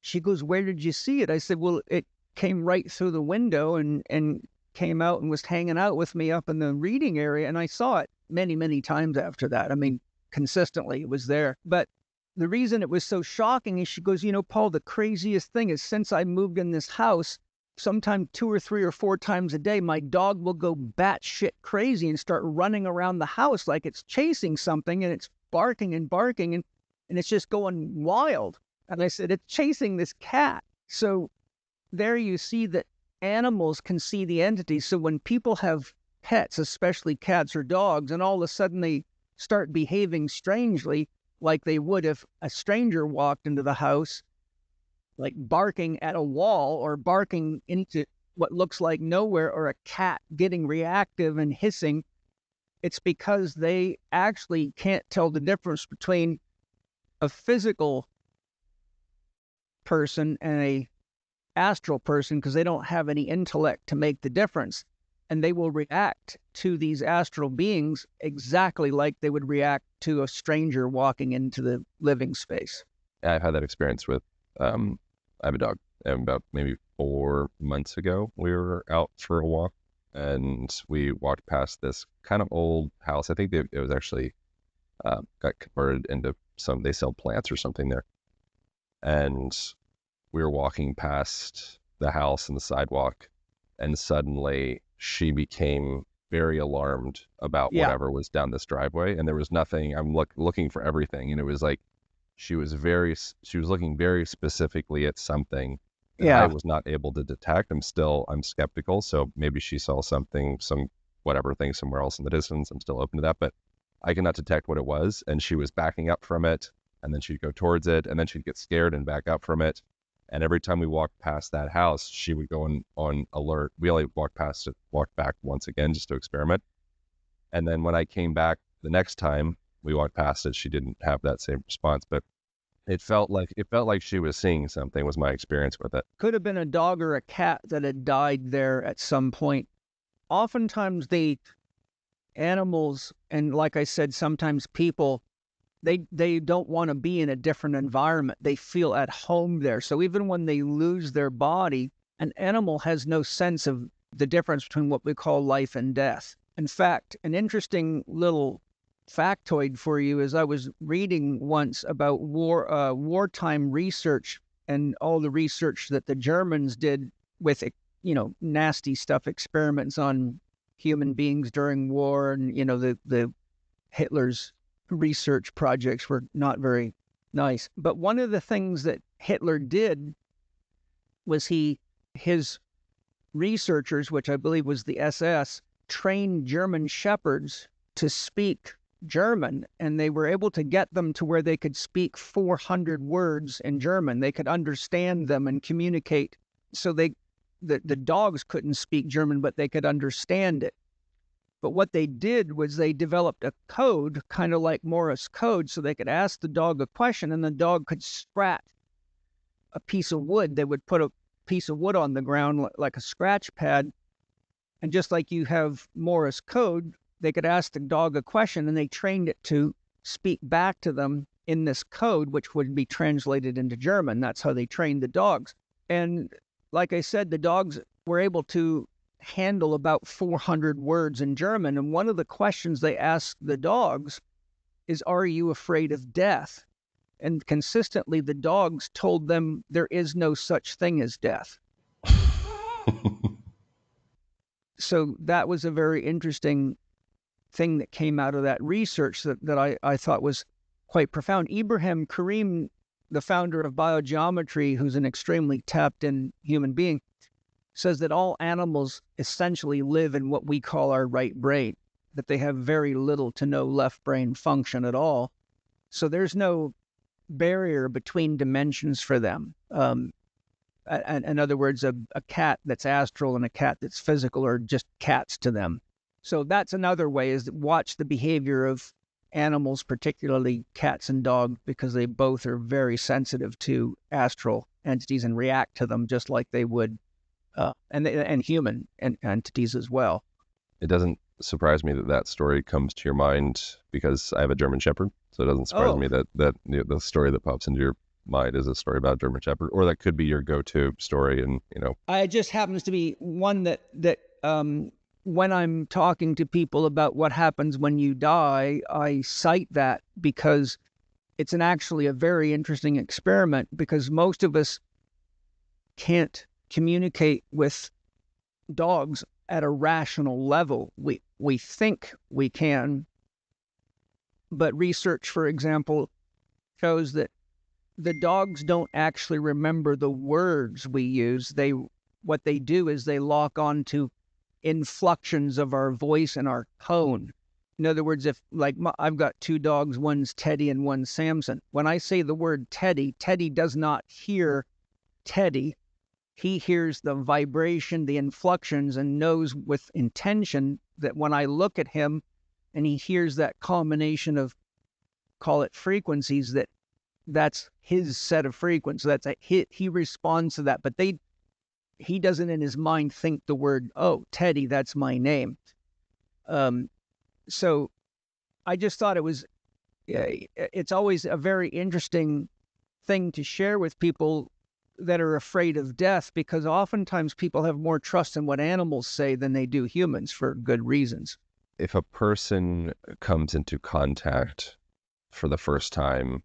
She goes, where did you see it? I said, well, it came right through the window and came out and was hanging out with me up in the reading area. And I saw it many, many times after that. I mean, consistently it was there. But the reason it was so shocking is she goes, Paul, the craziest thing is since I moved in this house, sometimes 2 or 3 or 4 times a day, my dog will go batshit crazy and start running around the house like it's chasing something, and it's barking and barking, and it's just going wild. And I said, it's chasing this cat. So there you see that animals can see the entities. So when people have pets, especially cats or dogs, and all of a sudden they start behaving strangely, like they would if a stranger walked into the house, like barking at a wall or barking into what looks like nowhere, or a cat getting reactive and hissing, it's because they actually can't tell the difference between a physical person and a astral person, because they don't have any intellect to make the difference. And they will react to these astral beings exactly like they would react to a stranger walking into the living space. I've had that experience with, I have a dog. And about maybe 4 months ago, we were out for a walk and we walked past this kind of old house. I think it was actually got converted into they sell plants or something there. And we were walking past the house and the sidewalk, and suddenly she became very alarmed about whatever was down this driveway. And there was nothing. I'm looking for everything, and it was like she was looking very specifically at something that I was not able to detect. I'm skeptical. So maybe she saw something, some whatever thing somewhere else in the distance. I'm still open to that, but I cannot detect what it was. And she was backing up from it, and then she'd go towards it, and then she'd get scared and back up from it. And every time we walked past that house, she would go on alert. We only walked back once again just to experiment. And then when I came back the next time we walked past it, she didn't have that same response. But it felt like she was seeing something, was my experience with it. Could have been a dog or a cat that had died there at some point. Oftentimes the animals, and like I said, sometimes people, they don't want to be in a different environment. They feel at home there. So even when they lose their body, an animal has no sense of the difference between what we call life and death. In fact, an interesting little factoid for you is I was reading once about wartime research and all the research that the Germans did with, nasty stuff, experiments on human beings during war. And, the Hitler's research projects were not very nice. But one of the things that Hitler did was his researchers, which I believe was the SS, trained German shepherds to speak German, and they were able to get them to where they could speak 400 words in German. They could understand them and communicate. So the dogs couldn't speak German, but they could understand it. But what they did was they developed a code, kind of like Morse code, so they could ask the dog a question and the dog could scratch a piece of wood. They would put a piece of wood on the ground like a scratch pad. And just like you have Morse code, they could ask the dog a question, and they trained it to speak back to them in this code, which would be translated into German. That's how they trained the dogs. And like I said, the dogs were able to handle about 400 words in German. And one of the questions they asked the dogs is, "Are you afraid of death?" And consistently, the dogs told them there is no such thing as death. So that was a very interesting thing that came out of that research that I thought was quite profound. Ibrahim Karim, the founder of Biogeometry, who's an extremely tapped-in human being, says that all animals essentially live in what we call our right brain, that they have very little to no left brain function at all. So there's no barrier between dimensions for them. In other words, a cat that's astral and a cat that's physical are just cats to them. So that's another way, is to watch the behavior of animals, particularly cats and dogs, because they both are very sensitive to astral entities and react to them just like they would, and human entities as well. It doesn't surprise me that story comes to your mind, because I have a German Shepherd. So it doesn't surprise me that the story that pops into your mind is a story about German Shepherd, or that could be your go-to story. And it just happens to be one that when I'm talking to people about what happens when you die, I cite that because it's actually a very interesting experiment, because most of us can't communicate with dogs at a rational level. We think we can, but research, for example, shows that the dogs don't actually remember the words we use. What they do is they lock on to inflections of our voice and our tone. In other words, if I've got two dogs, one's Teddy and one's Samson. When I say the word Teddy, Teddy does not hear Teddy. He hears the vibration, the inflections, and knows with intention that when I look at him and he hears that combination of, call it frequencies, that's his set of frequencies. He responds to that, but he doesn't in his mind think the word, oh, Teddy, that's my name. So I just thought it's always a very interesting thing to share with people that are afraid of death, because oftentimes people have more trust in what animals say than they do humans for good reasons. If a person comes into contact for the first time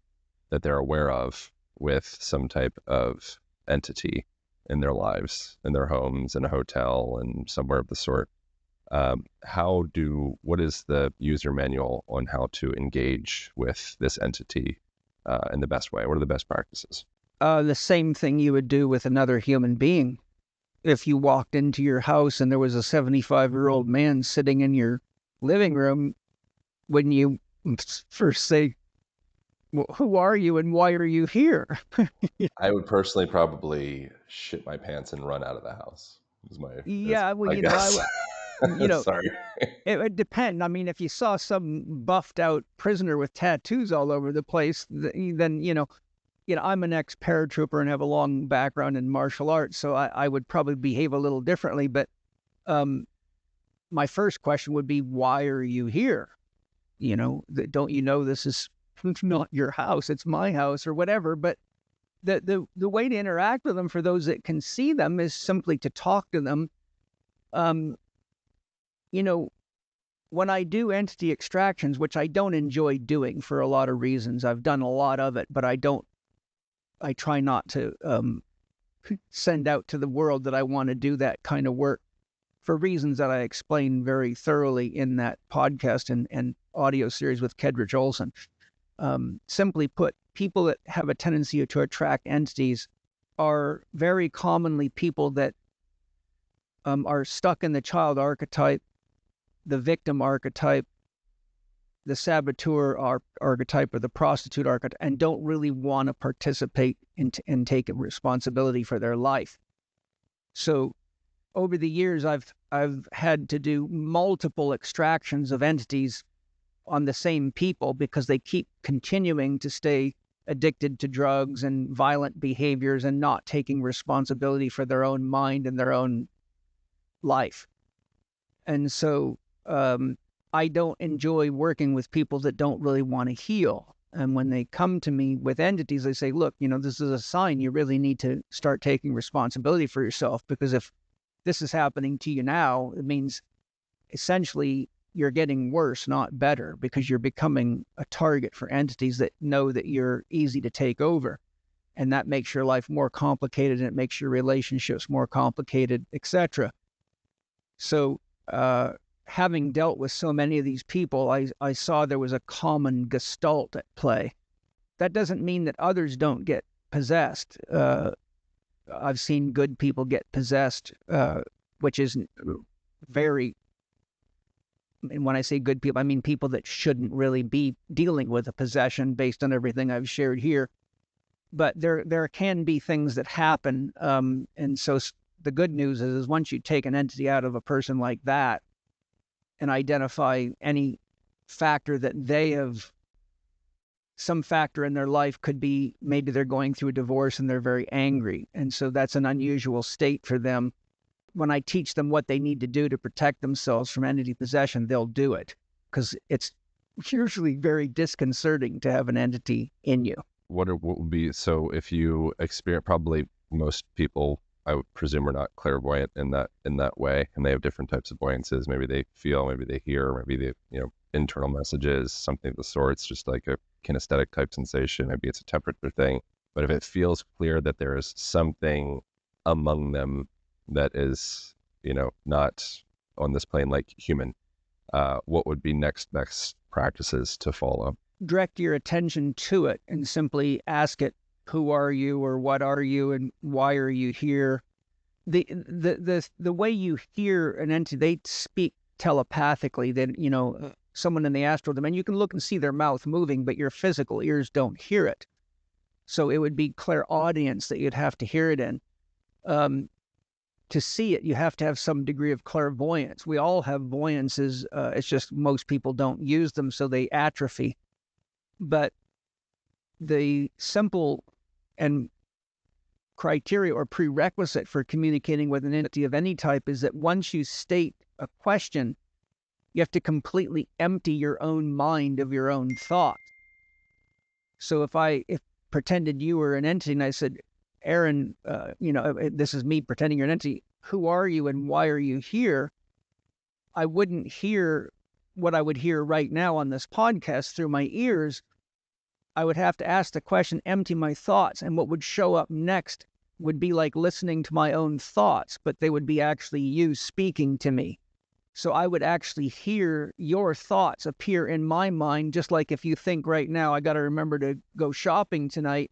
that they're aware of with some type of entity in their lives, in their homes, in a hotel, and somewhere of the sort, what is the user manual on how to engage with this entity in the best way? What are the best practices? The same thing you would do with another human being. If you walked into your house and there was a 75-year-old man sitting in your living room, wouldn't you first say, well, who are you and why are you here? I would personally probably shit my pants and run out of the house. Yeah, well, I guess. Sorry. It would depend. I mean, if you saw some buffed out prisoner with tattoos all over the place, then, I'm an ex-paratrooper and have a long background in martial arts, so I would probably behave a little differently. But my first question would be, why are you here? Don't you know this is not your house? It's my house or whatever. But the way to interact with them for those that can see them is simply to talk to them. When I do entity extractions, which I don't enjoy doing for a lot of reasons, I've done a lot of it, but I try not to send out to the world that I want to do that kind of work for reasons that I explain very thoroughly in that podcast and audio series with Kedrich Olson. Simply put, people that have a tendency to attract entities are very commonly people that are stuck in the child archetype, the victim archetype, the saboteur archetype, or the prostitute archetype, and don't really want to participate and take responsibility for their life. So over the years, I've had to do multiple extractions of entities on the same people because they keep continuing to stay addicted to drugs and violent behaviors and not taking responsibility for their own mind and their own life. And so I don't enjoy working with people that don't really want to heal. And when they come to me with entities, they say, look, this is a sign you really need to start taking responsibility for yourself, because if this is happening to you now, it means essentially you're getting worse, not better, because you're becoming a target for entities that know that you're easy to take over. And that makes your life more complicated, and it makes your relationships more complicated, etc. So having dealt with so many of these people, I saw there was a common gestalt at play. That doesn't mean that others don't get possessed. I've seen good people get possessed, which is very, and when I say good people, I mean people that shouldn't really be dealing with a possession based on everything I've shared here. But there can be things that happen. And so the good news is once you take an entity out of a person like that and identify any factor that they have, some factor in their life could be maybe they're going through a divorce and they're very angry. And so that's an unusual state for them. When I teach them what they need to do to protect themselves from entity possession, they'll do it, because it's usually very disconcerting to have an entity in you. What would be, so if you experience, probably most people, I would presume, are not clairvoyant in that way, and they have different types of voyances. Maybe they feel, maybe they hear, maybe they, internal messages, something of the sorts, just like a kinesthetic type sensation. Maybe it's a temperature thing. But if it feels clear that there is something among them that is, not on this plane like human, what would be next best practices to follow? Direct your attention to it and simply ask it, who are you or what are you and why are you here. The way you hear an entity, they speak telepathically. That someone in the astral dimension, you can look and see their mouth moving, but your physical ears don't hear it. So it would be clairaudience that you'd have to hear it in. To see it, you have to have some degree of clairvoyance. We all have voyances. It's just most people don't use them, so they atrophy. But the simple and criteria or prerequisite for communicating with an entity of any type is that once you state a question, you have to completely empty your own mind of your own thought. So if pretended you were an entity and I said, Aaron, this is me pretending you're an entity, who are you and why are you here? I wouldn't hear what I would hear right now on this podcast through my ears. I would have to ask the question, empty my thoughts, and what would show up next would be like listening to my own thoughts, but they would be actually you speaking to me. So I would actually hear your thoughts appear in my mind, just like if you think right now, I got to remember to go shopping tonight,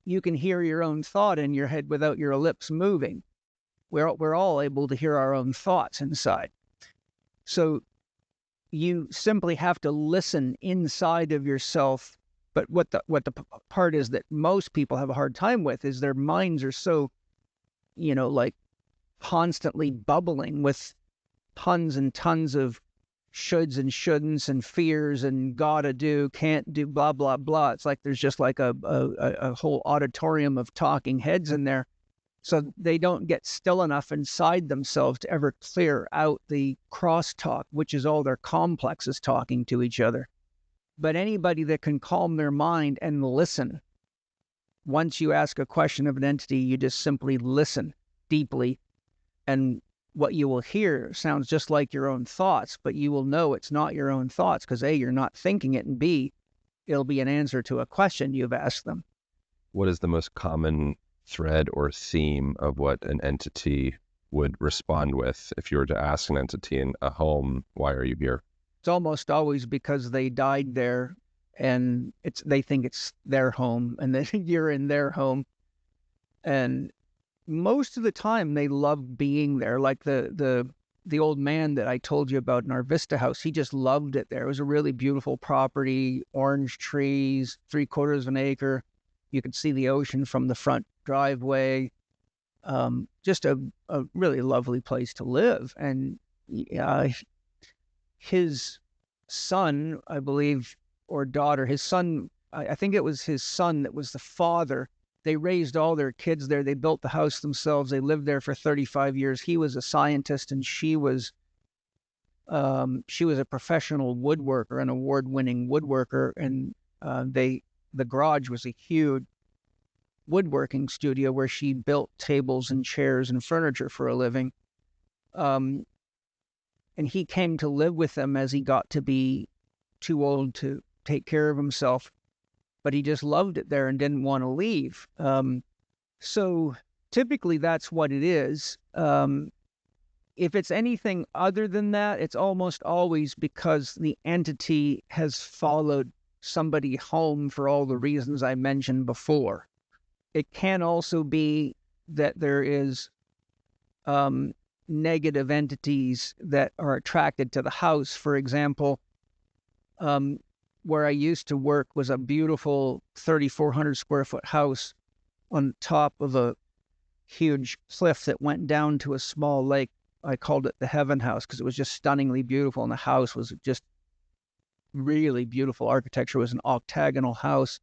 you can hear your own thought in your head without your lips moving. We're all able to hear our own thoughts inside. So you simply have to listen inside of yourself. But what the part is that most people have a hard time with is their minds are so, like constantly bubbling with tons and tons of shoulds and shouldn'ts and fears and gotta do, can't do, blah, blah, blah. It's like there's just like a whole auditorium of talking heads in there. So they don't get still enough inside themselves to ever clear out the crosstalk, which is all their complexes talking to each other. But anybody that can calm their mind and listen, once you ask a question of an entity, you just simply listen deeply, and what you will hear sounds just like your own thoughts, but you will know it's not your own thoughts because A, you're not thinking it, and B, it'll be an answer to a question you've asked them. What is the most common thread or theme of what an entity would respond with if you were to ask an entity in a home, why are you here? It's almost always because they died there and they think it's their home and then you're in their home. And most of the time they love being there. Like the old man that I told you about in our Vista house, he just loved it there. It was a really beautiful property, orange trees, 3/4 of an acre. You could see the ocean from the front driveway. Just a really lovely place to live. And his son, I believe, or daughter, his son, I think it was his son that was the father. They raised all their kids there. They built the house themselves. They lived there for 35 years. He was a scientist and she was a professional woodworker, an award-winning woodworker. And the garage was a huge woodworking studio where she built tables and chairs and furniture for a living. And he came to live with them as he got to be too old to take care of himself, but he just loved it there and didn't want to leave. So typically that's what it is. If it's anything other than that, it's almost always because the entity has followed somebody home for all the reasons I mentioned before. It can also be that there is negative entities that are attracted to the house. For example, where I used to work was a beautiful 3,400 square foot house on top of a huge cliff that went down to a small lake. I called it the Heaven House because it was just stunningly beautiful, and the house was just really beautiful architecture. It was an octagonal house,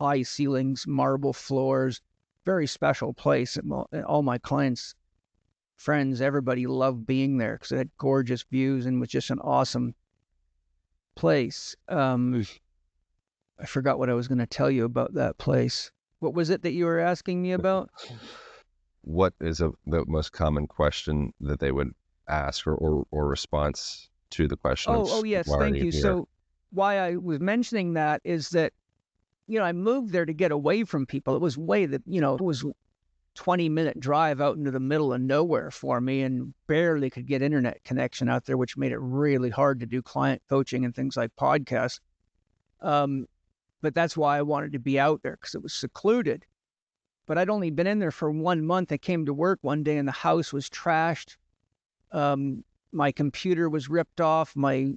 high ceilings, marble floors, very special place. And all my clients, friends, everybody loved being there because it had gorgeous views and was just an awesome place. I forgot what I was going to tell you about that place. What was it that you were asking me about? What is the most common question that they would ask or response to the question? Oh, yes, thank you. So why I was mentioning that is that, I moved there to get away from people. It was it was 20-minute drive out into the middle of nowhere for me and barely could get internet connection out there, which made it really hard to do client coaching and things like podcasts. But that's why I wanted to be out there, because it was secluded. But I'd only been in there for 1 month. I came to work one day and the house was trashed. My computer was ripped off. My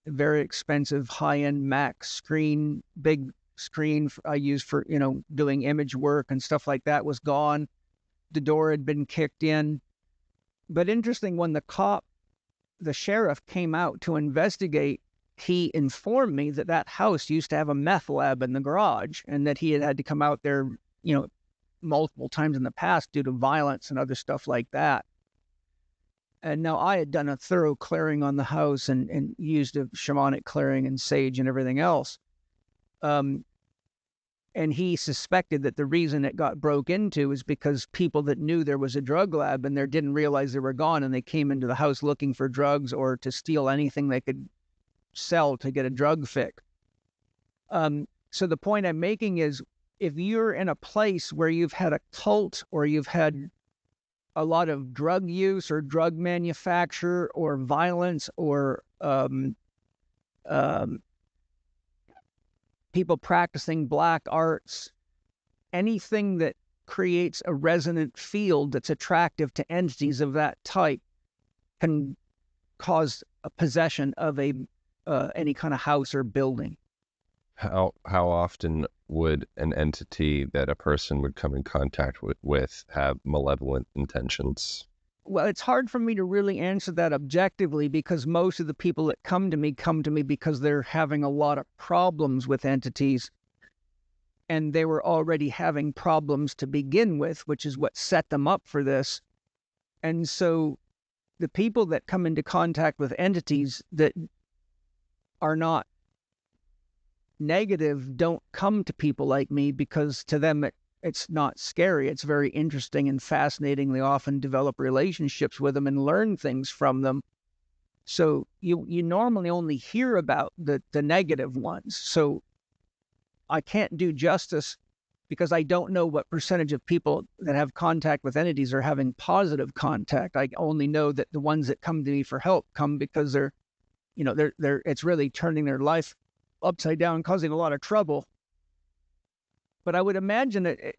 very expensive high-end Mac screen, big screen I use for, doing image work and stuff like that, was gone. The door had been kicked in. But interesting, when the sheriff came out to investigate, he informed me that that house used to have a meth lab in the garage, and that he had to come out there, multiple times in the past due to violence and other stuff like that. And now I had done a thorough clearing on the house and used a shamanic clearing and sage and everything else. And he suspected that the reason it got broke into is because people that knew there was a drug lab and there didn't realize they were gone, and they came into the house looking for drugs or to steal anything they could sell to get a drug fix. So the point I'm making is, if you're in a place where you've had a cult, or you've had a lot of drug use or drug manufacture or violence, or people practicing black arts, anything that creates a resonant field that's attractive to entities of that type can cause a possession of any kind of house or building. How often would an entity that a person would come in contact with have malevolent intentions? Well, it's hard for me to really answer that objectively, because most of the people that come to me because they're having a lot of problems with entities, and they were already having problems to begin with, which is what set them up for this. And so the people that come into contact with entities that are not negative don't come to people like me, because to them it's not scary. It's very interesting and fascinating. They often develop relationships with them and learn things from them. So you normally only hear about the negative ones. So I can't do justice, because I don't know what percentage of people that have contact with entities are having positive contact. I only know that the ones that come to me for help come because they're it's really turning their life upside down, causing a lot of trouble. But I would imagine it's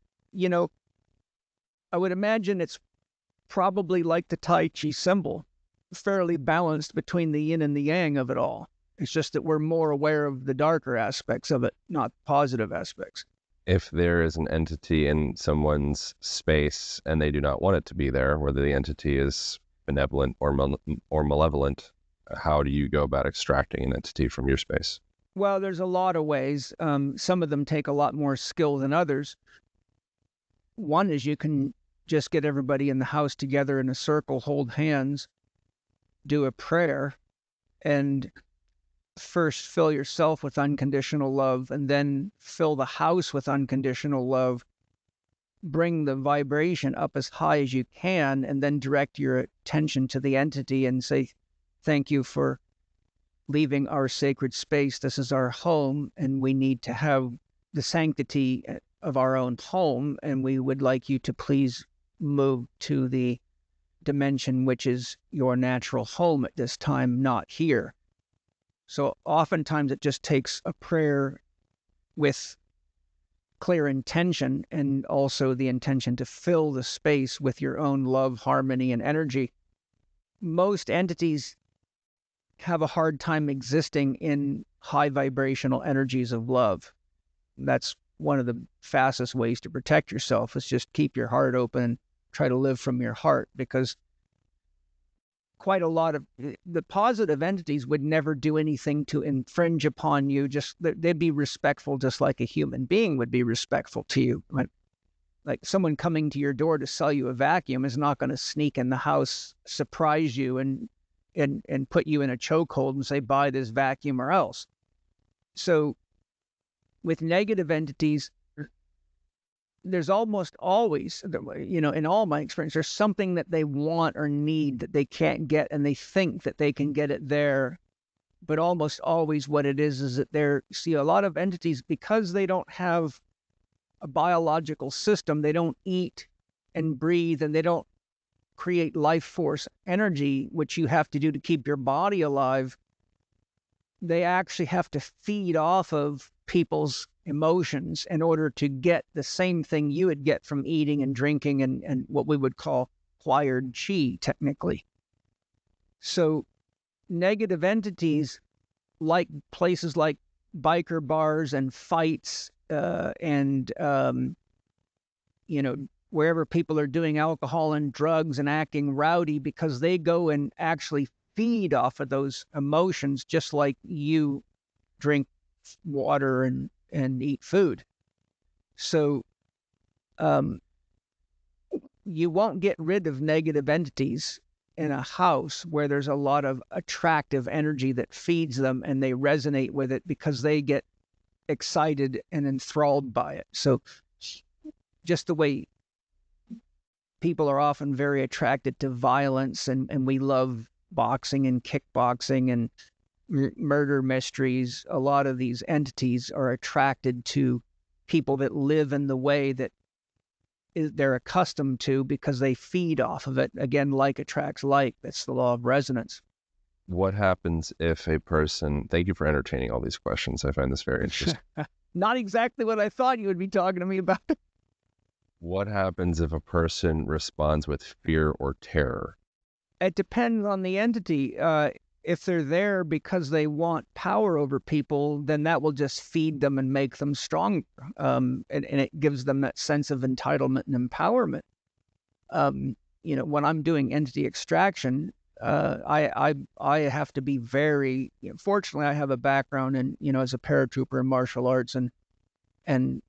probably like the Tai Chi symbol, fairly balanced between the yin and the yang of it all. It's just that we're more aware of the darker aspects of it, not positive aspects. If there is an entity in someone's space and they do not want it to be there, whether the entity is benevolent or malevolent, how do you go about extracting an entity from your space? Well, there's a lot of ways. Some of them take a lot more skill than others. One is you can just get everybody in the house together in a circle, hold hands, do a prayer, and first fill yourself with unconditional love, and then fill the house with unconditional love. Bring the vibration up as high as you can, and then direct your attention to the entity and say, thank you for leaving our sacred space. This is our home, and we need to have the sanctity of our own home, and we would like you to please move to the dimension which is your natural home at this time, not here. So oftentimes it just takes a prayer with clear intention, and also the intention to fill the space with your own love, harmony, and energy. Most entities have a hard time existing in high vibrational energies of love. That's one of the fastest ways to protect yourself, is just keep your heart open, try to live from your heart, because quite a lot of the positive entities would never do anything to infringe upon you. Just they'd be respectful, just like a human being would be respectful to you. Like someone coming to your door to sell you a vacuum is not going to sneak in the house, surprise you, and put you in a chokehold and say, buy this vacuum or else. So with negative entities, there's almost always, in all my experience, there's something that they want or need that they can't get, and they think that they can get it there. But almost always what it is that see, a lot of entities, because they don't have a biological system, they don't eat and breathe, and they don't create life force energy, which you have to do to keep your body alive. They actually have to feed off of people's emotions in order to get the same thing you would get from eating and drinking and what we would call acquired chi, technically. So negative entities, like places like biker bars and fights, and wherever people are doing alcohol and drugs and acting rowdy, because they go and actually feed off of those emotions, just like you drink water and eat food. So you won't get rid of negative entities in a house where there's a lot of attractive energy that feeds them and they resonate with it because they get excited and enthralled by it. So just the way people are often very attracted to violence, and we love boxing and kickboxing and murder mysteries, a lot of these entities are attracted to people that live in the way that they're accustomed to because they feed off of it. Again, like attracts like. That's the law of resonance. What happens if a person, thank you for entertaining all these questions. I find this very interesting. Not exactly what I thought you would be talking to me about. What happens if a person responds with fear or terror? It depends on the entity. If they're there because they want power over people, then that will just feed them and make them stronger. And it gives them that sense of entitlement and empowerment. When I'm doing entity extraction, I have to be very, fortunately, I have a background in, as a paratrooper in martial arts, and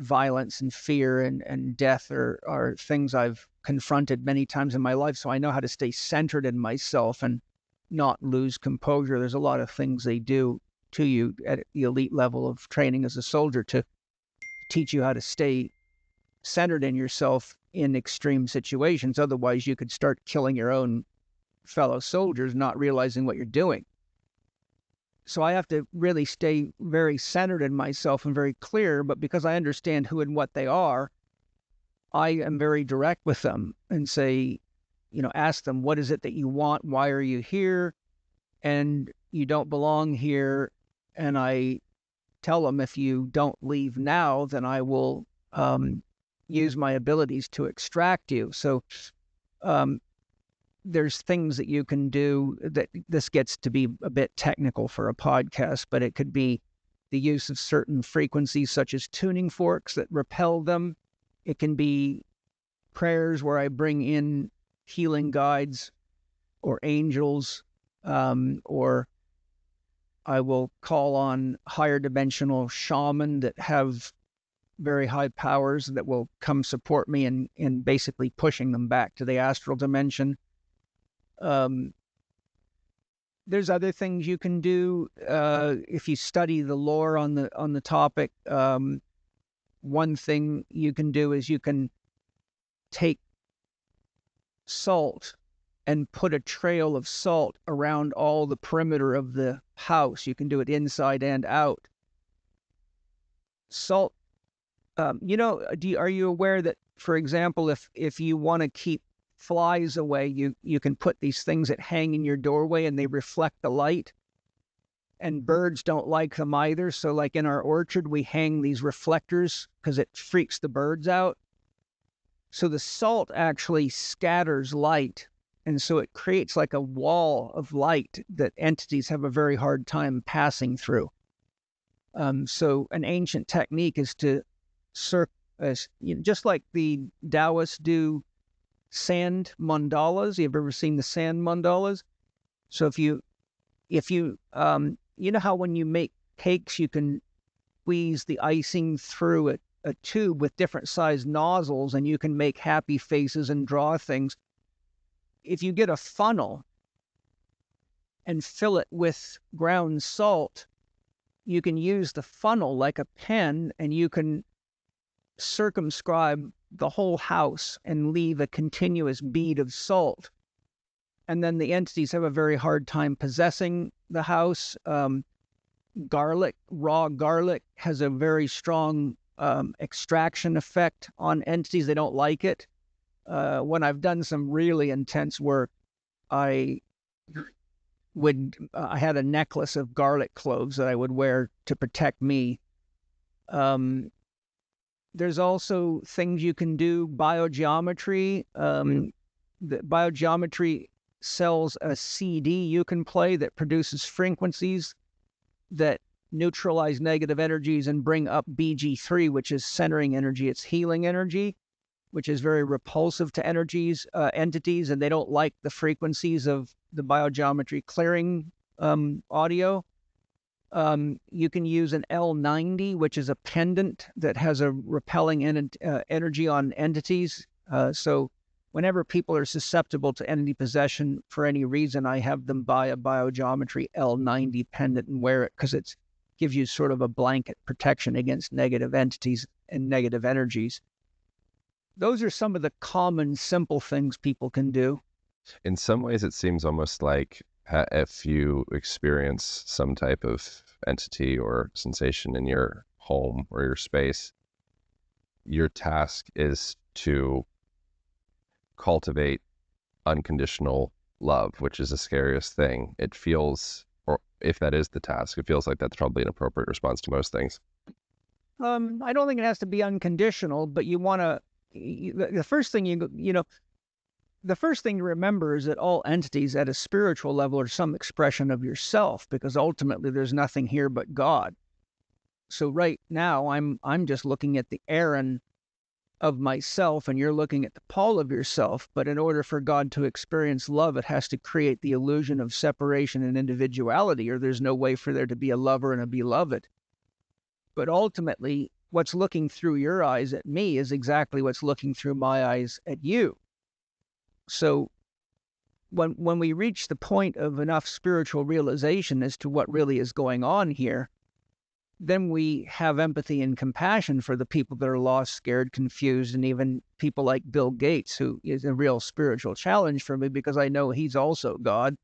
violence and fear and death are things I've confronted many times in my life. So I know how to stay centered in myself and not lose composure. There's a lot of things they do to you at the elite level of training as a soldier to teach you how to stay centered in yourself in extreme situations. Otherwise, you could start killing your own fellow soldiers, not realizing what you're doing. So I have to really stay very centered in myself and very clear, but because I understand who and what they are, I am very direct with them and say, ask them, what is it that you want? Why are you here? And you don't belong here. And I tell them, if you don't leave now, then I will use my abilities to extract you. So there's things that you can do that this gets to be a bit technical for a podcast, but it could be the use of certain frequencies, such as tuning forks that repel them. It can be prayers where I bring in healing guides or angels, or I will call on higher dimensional shaman that have very high powers that will come support me in basically pushing them back to the astral dimension. There's other things you can do if you study the lore on the topic. One thing you can do is you can take salt and put a trail of salt around all the perimeter of the house. You can do it inside and out. Salt, are you aware that, for example, if you want to keep flies away, you can put these things that hang in your doorway and they reflect the light, and birds don't like them either. So like in our orchard, we hang these reflectors because it freaks the birds out. So the salt actually scatters light, and so it creates like a wall of light that entities have a very hard time passing through. So an ancient technique is to just like the Taoists do sand mandalas. You've ever seen the sand mandalas? So if you how when you make cakes, you can squeeze the icing through a tube with different sized nozzles, and you can make happy faces and draw things. If you get a funnel and fill it with ground salt, you can use the funnel like a pen, and you can circumscribe the whole house and leave a continuous bead of salt. And then the entities have a very hard time possessing the house. Garlic, raw garlic, has a very strong extraction effect on entities. They don't like it. When I've done some really intense work, I had a necklace of garlic cloves that I would wear to protect me. There's also things you can do, biogeometry. The biogeometry sells a CD you can play that produces frequencies that neutralize negative energies and bring up BG3, which is centering energy. It's healing energy, which is very repulsive to entities, and they don't like the frequencies of the biogeometry clearing audio. You can use an L90, which is a pendant that has a repelling energy on entities. So whenever people are susceptible to entity possession for any reason, I have them buy a biogeometry L90 pendant and wear it because it gives you sort of a blanket protection against negative entities and negative energies. Those are some of the common, simple things people can do. In some ways, it seems almost like if you experience some type of entity or sensation in your home or your space, your task is to cultivate unconditional love, which is the scariest thing. It feels, or if that is the task, it feels like that's probably an appropriate response to most things. I don't think it has to be unconditional, but you want to, the first thing the first thing to remember is that all entities at a spiritual level are some expression of yourself, because ultimately there's nothing here but God. So right now I'm just looking at the Aaron of myself, and you're looking at the Paul of yourself. But in order for God to experience love, it has to create the illusion of separation and individuality, or there's no way for there to be a lover and a beloved. But ultimately, what's looking through your eyes at me is exactly what's looking through my eyes at you. So when we reach the point of enough spiritual realization as to what really is going on here, then we have empathy and compassion for the people that are lost, scared, confused, and even people like Bill Gates, who is a real spiritual challenge for me because I know he's also God.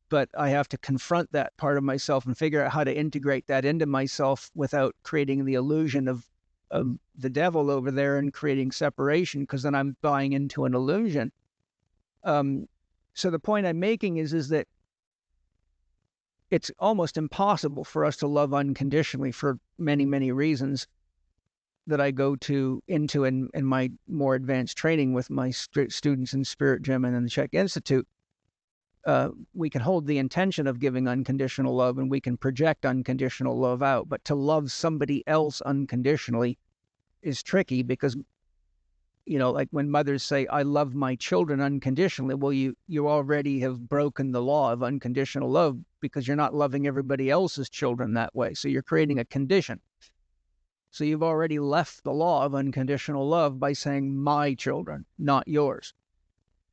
But I have to confront that part of myself and figure out how to integrate that into myself without creating the illusion of the devil over there and creating separation, because then I'm buying into an illusion. So the point I'm making is that it's almost impossible for us to love unconditionally for many, many reasons that I go into in my more advanced training with my students in Spirit Gym and in the Chek Institute. We can hold the intention of giving unconditional love and we can project unconditional love out, but to love somebody else unconditionally is tricky because, like when mothers say, I love my children unconditionally, well, you already have broken the law of unconditional love because you're not loving everybody else's children that way. So you're creating a condition. So you've already left the law of unconditional love by saying my children, not yours.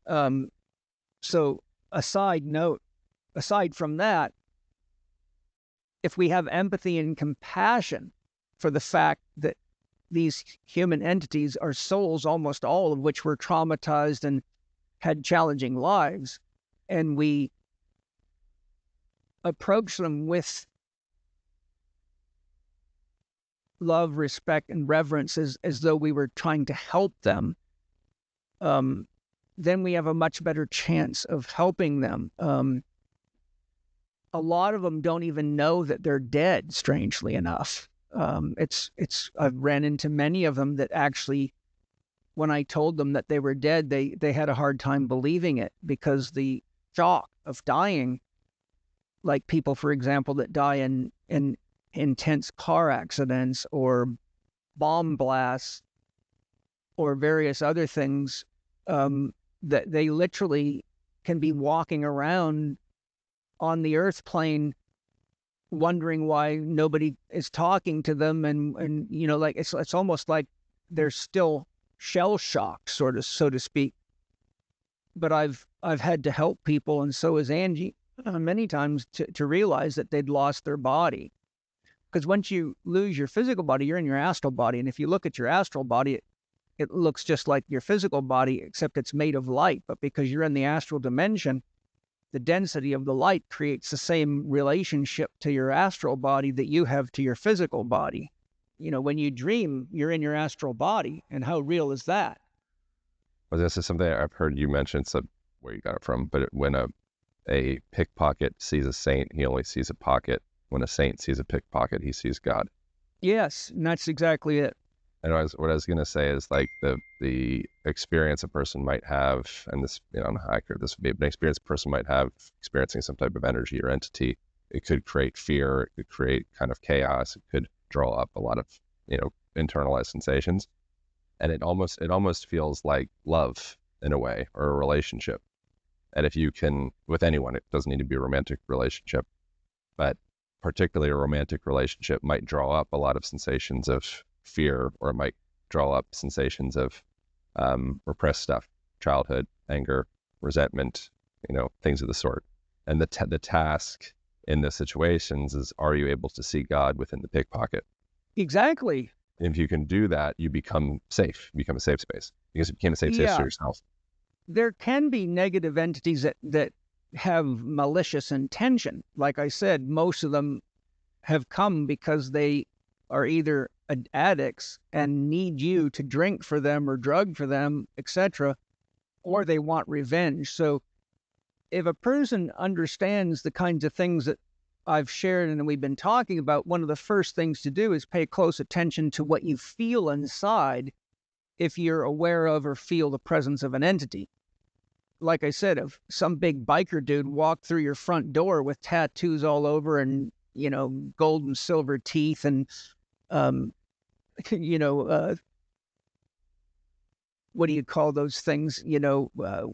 So a side note, aside from that, if we have empathy and compassion for the fact that these human entities are souls, almost all of which were traumatized and had challenging lives, and we approach them with love, respect, and reverence as though we were trying to help them, then we have a much better chance of helping them. A lot of them don't even know that they're dead, strangely enough. I've ran into many of them that actually, when I told them that they were dead, they had a hard time believing it because the shock of dying, like people, for example, that die in intense car accidents or bomb blasts or various other things, that they literally can be walking around on the earth plane wondering why nobody is talking to them, and like it's almost like they're still shell shocked, sort of, so to speak. But I've had to help people, and so has Angie, many times to realize that they'd lost their body. Because once you lose your physical body, you're in your astral body, and if you look at your astral body, it looks just like your physical body, except it's made of light. But because you're in the astral dimension, the density of the light creates the same relationship to your astral body that you have to your physical body. When you dream, you're in your astral body. And how real is that? Well, this is something I've heard you mention, so where you got it from, but when a pickpocket sees a saint, he only sees a pocket. When a saint sees a pickpocket, he sees God. Yes, and that's exactly it. And what I was going to say is like the experience a person might have, and this, I don't know how accurate this would be, but an experience a person might have experiencing some type of energy or entity, it could create fear, it could create kind of chaos, it could draw up a lot of, internalized sensations. And it almost feels like love in a way, or a relationship. And if you can, with anyone, it doesn't need to be a romantic relationship, but particularly a romantic relationship might draw up a lot of sensations of fear, or it might draw up sensations of repressed stuff, childhood, anger, resentment, things of the sort. And the task in the situations is, are you able to see God within the pickpocket? Exactly. If you can do that, you become safe, you become a safe space, because you became a safe space for Yeah, yourself. there can be negative entities that have malicious intention. Like I said, most of them have come because they are either addicts and need you to drink for them or drug for them, etc., or they want revenge. So if a person understands the kinds of things that I've shared and we've been talking about, one of the first things to do is pay close attention to what you feel inside if you're aware of or feel the presence of an entity. Like I said, if some big biker dude walked through your front door with tattoos all over and, gold and silver teeth and, um, you know, uh, what do you call those things?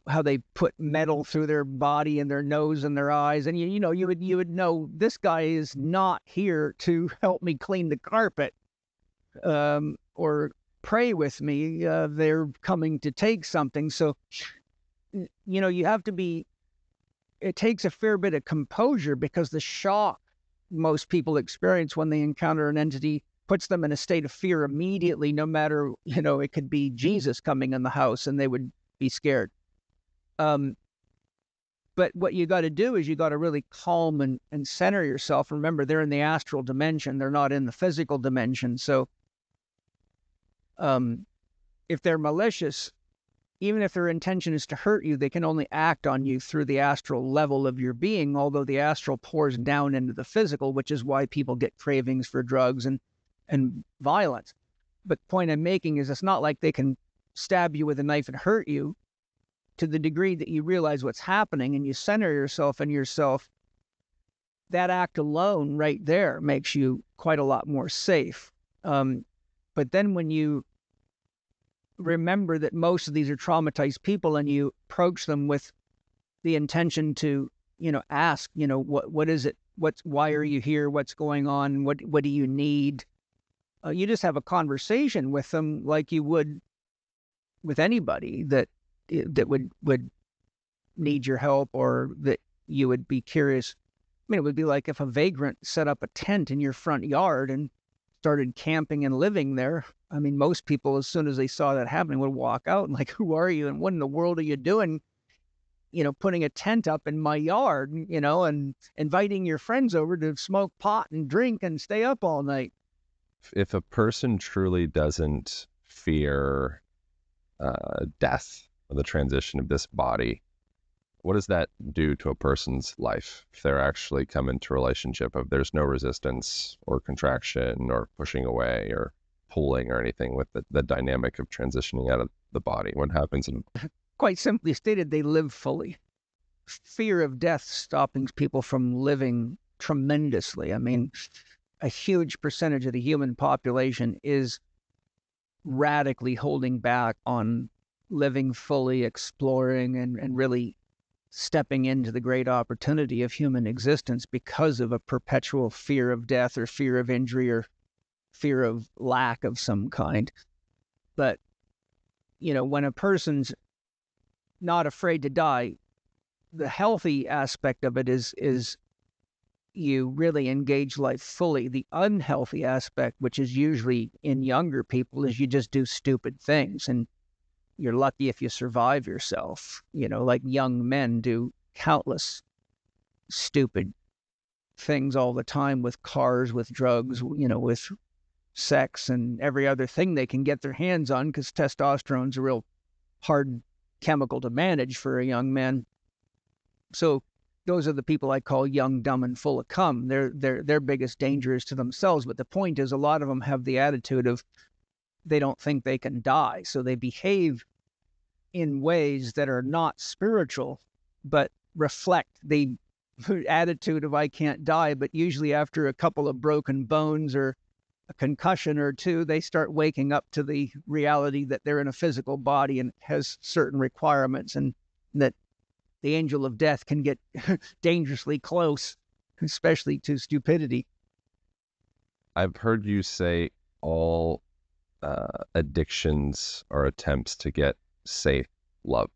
How they put metal through their body and their nose and their eyes, and you would know this guy is not here to help me clean the carpet, or pray with me. They're coming to take something. So you have to be. It takes a fair bit of composure, because the shock most people experience when they encounter an entity puts them in a state of fear immediately, no matter, it could be Jesus coming in the house and they would be scared. Um, but what you got to do is you got to really calm and center yourself. Remember, they're in the astral dimension. They're not in the physical dimension. So um, if they're malicious, even if their intention is to hurt you, they can only act on you through the astral level of your being, although the astral pours down into the physical, which is why people get cravings for drugs and violence. But the point I'm making is, it's not like they can stab you with a knife and hurt you. To the degree that you realize what's happening and you center yourself in yourself, that act alone right there makes you quite a lot more safe. But then when you remember that most of these are traumatized people, and you approach them with the intention to, ask, what is it? Why are you here? What's going on? What do you need? You just have a conversation with them like you would with anybody that would need your help, or that you would be curious. I mean, it would be like if a vagrant set up a tent in your front yard and started camping and living there. I mean, most people, as soon as they saw that happening, would walk out and like, who are you? And what in the world are you doing? Putting a tent up in my yard, and inviting your friends over to smoke pot and drink and stay up all night. If a person truly doesn't fear death or the transition of this body, what does that do to a person's life if they're actually come into a relationship of there's no resistance or contraction or pushing away or pulling or anything with the dynamic of transitioning out of the body? What happens? Quite simply stated, they live fully. Fear of death stopping people from living tremendously. I mean, a huge percentage of the human population is radically holding back on living fully, exploring, and really stepping into the great opportunity of human existence, because of a perpetual fear of death or fear of injury or fear of lack of some kind. But, when a person's not afraid to die, the healthy aspect of it is you really engage life fully. The unhealthy aspect, which is usually in younger people, is you just do stupid things, and you're lucky if you survive yourself. Like young men do countless stupid things all the time, with cars, with drugs, with sex and every other thing they can get their hands on, because testosterone's a real hard chemical to manage for a young man. So those are the people I call young, dumb, and full of cum. Their biggest danger is to themselves. But the point is, a lot of them have the attitude of they don't think they can die. So they behave in ways that are not spiritual, but reflect the attitude of I can't die. But usually after a couple of broken bones or a concussion or two, they start waking up to the reality that they're in a physical body and has certain requirements, and that the angel of death can get dangerously close, especially to stupidity. I've heard you say all addictions are attempts to get safe love.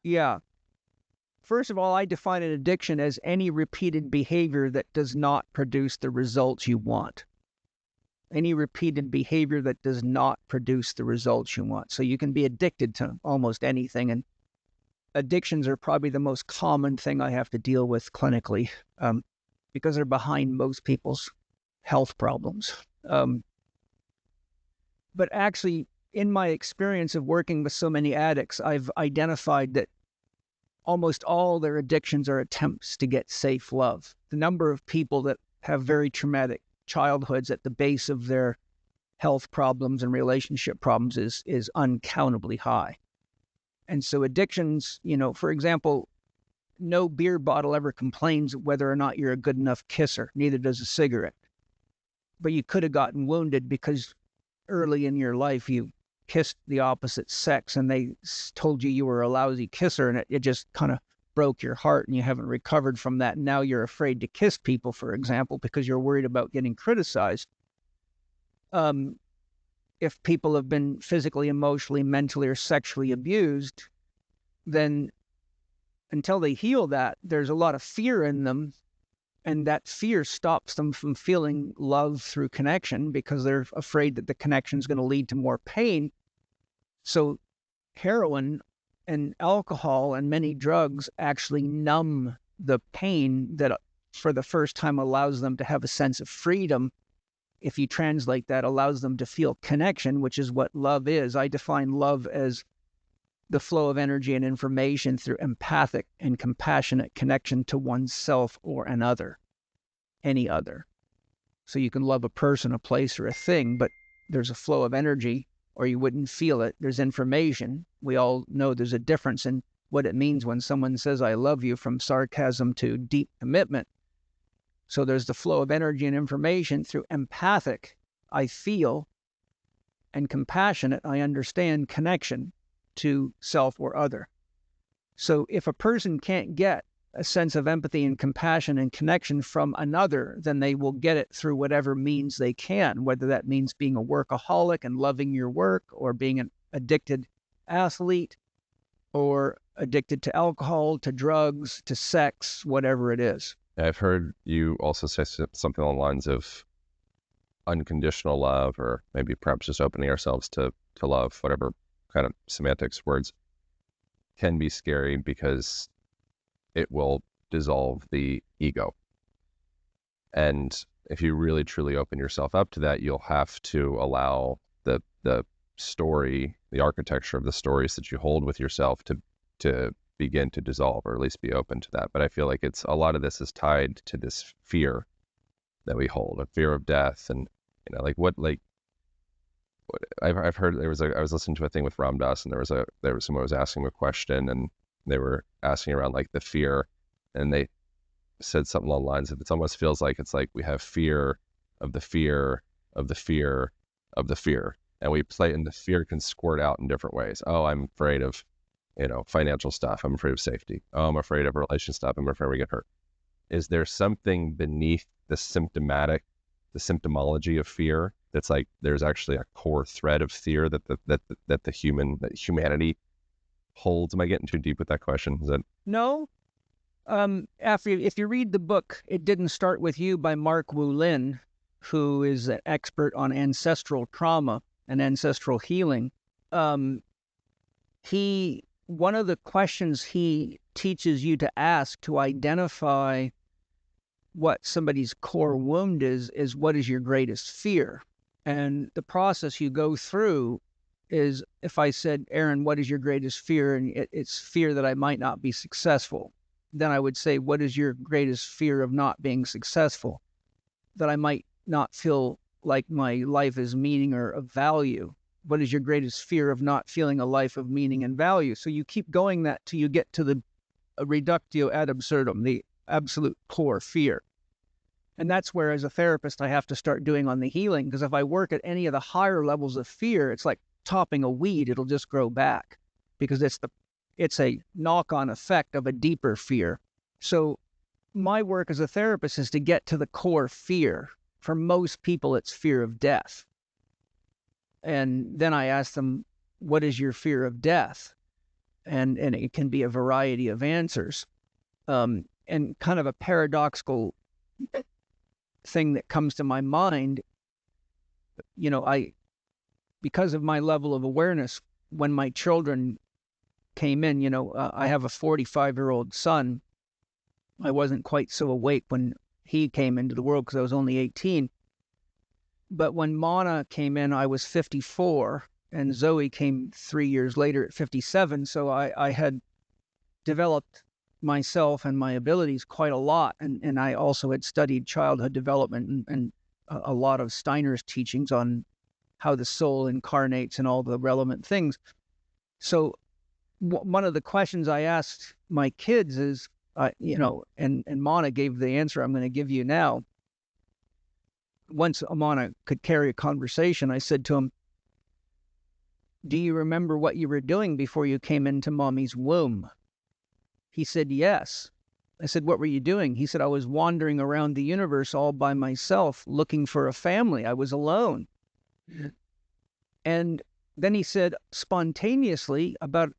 Yeah. First of all, I define an addiction as any repeated behavior that does not produce the results you want. Any repeated behavior that does not produce the results you want. So you can be addicted to almost anything, and addictions are probably the most common thing I have to deal with clinically, because they're behind most people's health problems. But actually, in my experience of working with so many addicts, I've identified that almost all their addictions are attempts to get safe love. The number of people that have very traumatic childhoods at the base of their health problems and relationship problems is uncountably high. And so addictions, for example, no beer bottle ever complains whether or not you're a good enough kisser. Neither does a cigarette. But you could have gotten wounded because early in your life you kissed the opposite sex and they told you were a lousy kisser, and it just kind of broke your heart, and you haven't recovered from that. And now you're afraid to kiss people, for example, because you're worried about getting criticized. If people have been physically, emotionally, mentally, or sexually abused, then until they heal that, there's a lot of fear in them. And that fear stops them from feeling love through connection because they're afraid that the connection is going to lead to more pain. So heroin and alcohol and many drugs actually numb the pain that for the first time allows them to have a sense of freedom. If you translate that, allows them to feel connection, which is what love is. I define love as the flow of energy and information through empathic and compassionate connection to oneself or another, any other. So you can love a person, a place, or a thing, but there's a flow of energy or you wouldn't feel it. There's information. We all know there's a difference in what it means when someone says, I love you, from sarcasm to deep commitment. So there's the flow of energy and information through empathic, I feel, and compassionate, I understand, connection to self or other. So if a person can't get a sense of empathy and compassion and connection from another, then they will get it through whatever means they can, whether that means being a workaholic and loving your work, or being an addicted athlete, or addicted to alcohol, to drugs, to sex, whatever it is. I've heard you also say something along the lines of unconditional love, or maybe perhaps just opening ourselves to love, whatever kind of semantics words, can be scary because it will dissolve the ego. And if you really truly open yourself up to that, you'll have to allow the story, the architecture of the stories that you hold with yourself to begin to dissolve, or at least be open to that. But I feel like it's a lot of this is tied to this fear that we hold, a fear of death. And I've heard I was listening to a thing with Ram Dass, and there was someone was asking him a question, and they were asking around like the fear, and they said something along the lines of, it almost feels like it's like we have fear of the fear of the fear of the fear, and we play, and the fear can squirt out in different ways. Oh, I'm afraid of, financial stuff. I'm afraid of safety. Oh, I'm afraid of relation stuff. I'm afraid we get hurt. Is there something beneath the symptomology of fear that's like there's actually a core thread of fear that humanity holds? Am I getting too deep with that question? Is that No. If you read the book It Didn't Start With You by Mark Wu Lin, who is an expert on ancestral trauma and ancestral healing, one of the questions he teaches you to ask to identify what somebody's core wound is what is your greatest fear? And the process you go through is, if I said, Aaron, what is your greatest fear? And it's fear that I might not be successful. then I would say, what is your greatest fear of not being successful? That I might not feel like my life is meaning or of value. What is your greatest fear of not feeling a life of meaning and value? So you keep going that till you get to the reductio ad absurdum, the absolute core fear. And that's where, as a therapist, I have to start doing on the healing, because if I work at any of the higher levels of fear, it's like topping a weed, it'll just grow back, because it's a knock-on effect of a deeper fear. So my work as a therapist is to get to the core fear. For most people, it's fear of death. And then I ask them, what is your fear of death? And it can be a variety of answers. And kind of a paradoxical thing that comes to my mind, because of my level of awareness, when my children came in, I have a 45-year-old son. I wasn't quite so awake when he came into the world because I was only 18. But when Mana came in, I was 54, and Zoe came 3 years later at 57. So I had developed myself and my abilities quite a lot. And I also had studied childhood development and a lot of Steiner's teachings on how the soul incarnates and all the relevant things. So one of the questions I asked my kids is, and Mana gave the answer I'm going to give you now. Once Mana could carry a conversation, I said to him, do you remember what you were doing before you came into Mommy's womb? He said, yes. I said, what were you doing? He said, I was wandering around the universe all by myself, looking for a family. I was alone. And then he said, spontaneously, about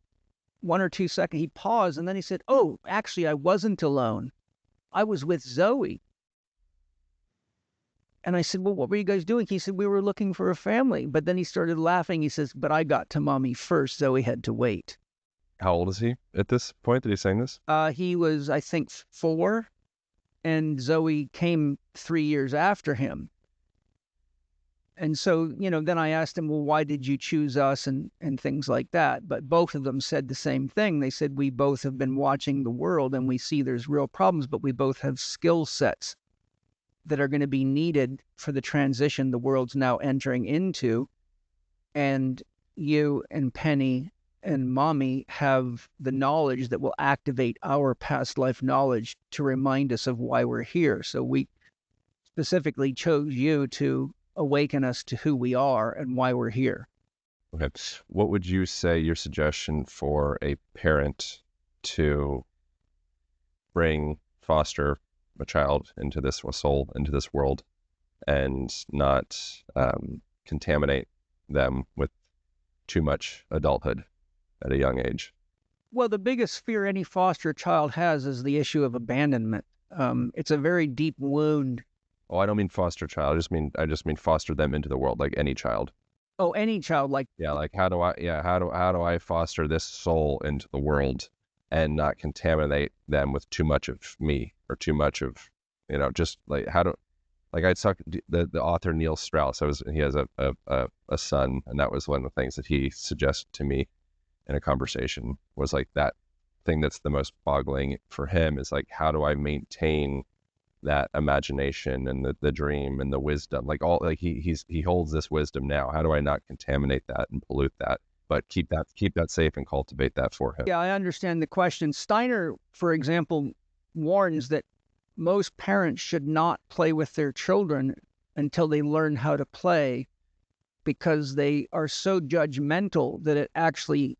1 or 2 seconds, he paused, and then he said, oh, actually, I wasn't alone. I was with Zoe. And I said, well, what were you guys doing? He said, we were looking for a family. But then he started laughing. He says, but I got to Mommy first. Zoe had to wait. How old is he at this point that he's saying this? He was, I think, 4, and Zoe came 3 years after him. And so, then I asked him, well, why did you choose us and things like that? But both of them said the same thing. They said, we both have been watching the world and we see there's real problems, but we both have skill sets that are going to be needed for the transition the world's now entering into. And you and Penny and Mommy have the knowledge that will activate our past life knowledge to remind us of why we're here. So we specifically chose you to awaken us to who we are and why we're here. Okay. What would you say your suggestion for a parent to foster a child into this soul, into this world, and not contaminate them with too much adulthood at a young age? Well, the biggest fear any foster child has is the issue of abandonment. It's a very deep wound. Oh, I don't mean foster child. I just mean foster them into the world, like any child. Oh, any child, like like how do I foster this soul into the world and not contaminate them with too much of me or too much of, just like I talk the author Neil Strauss. He has a son, and that was one of the things that he suggested to me in a conversation, was like that thing that's the most boggling for him is like, how do I maintain that imagination and the dream and the wisdom, like he holds this wisdom now. How do I not contaminate that and pollute that, but keep that safe and cultivate that for him? Yeah, I understand the question. Steiner, for example, warns that most parents should not play with their children until they learn how to play, because they are so judgmental that it actually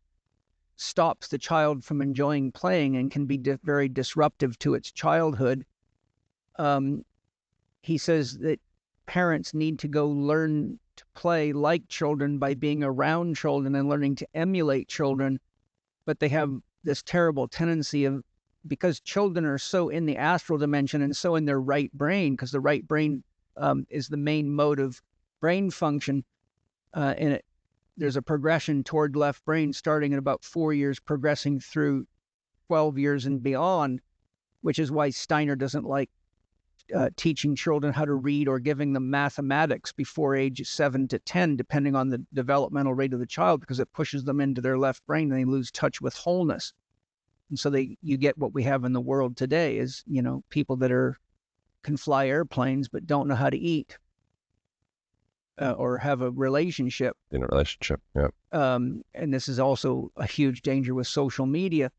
stops the child from enjoying playing and can be very disruptive to its childhood. He says that parents need to go learn to play like children by being around children and learning to emulate children. But they have this terrible tendency of, because children are so in the astral dimension and so in their right brain, because the right brain is the main mode of brain function, and there's a progression toward left brain starting at about 4 years, progressing through 12 years and beyond, which is why Steiner doesn't like teaching children how to read or giving them mathematics before age 7 to 10, depending on the developmental rate of the child, because it pushes them into their left brain and they lose touch with wholeness. And so you get what we have in the world today is, people that can fly airplanes but don't know how to eat or have a relationship. In a relationship, yeah. And this is also a huge danger with social media.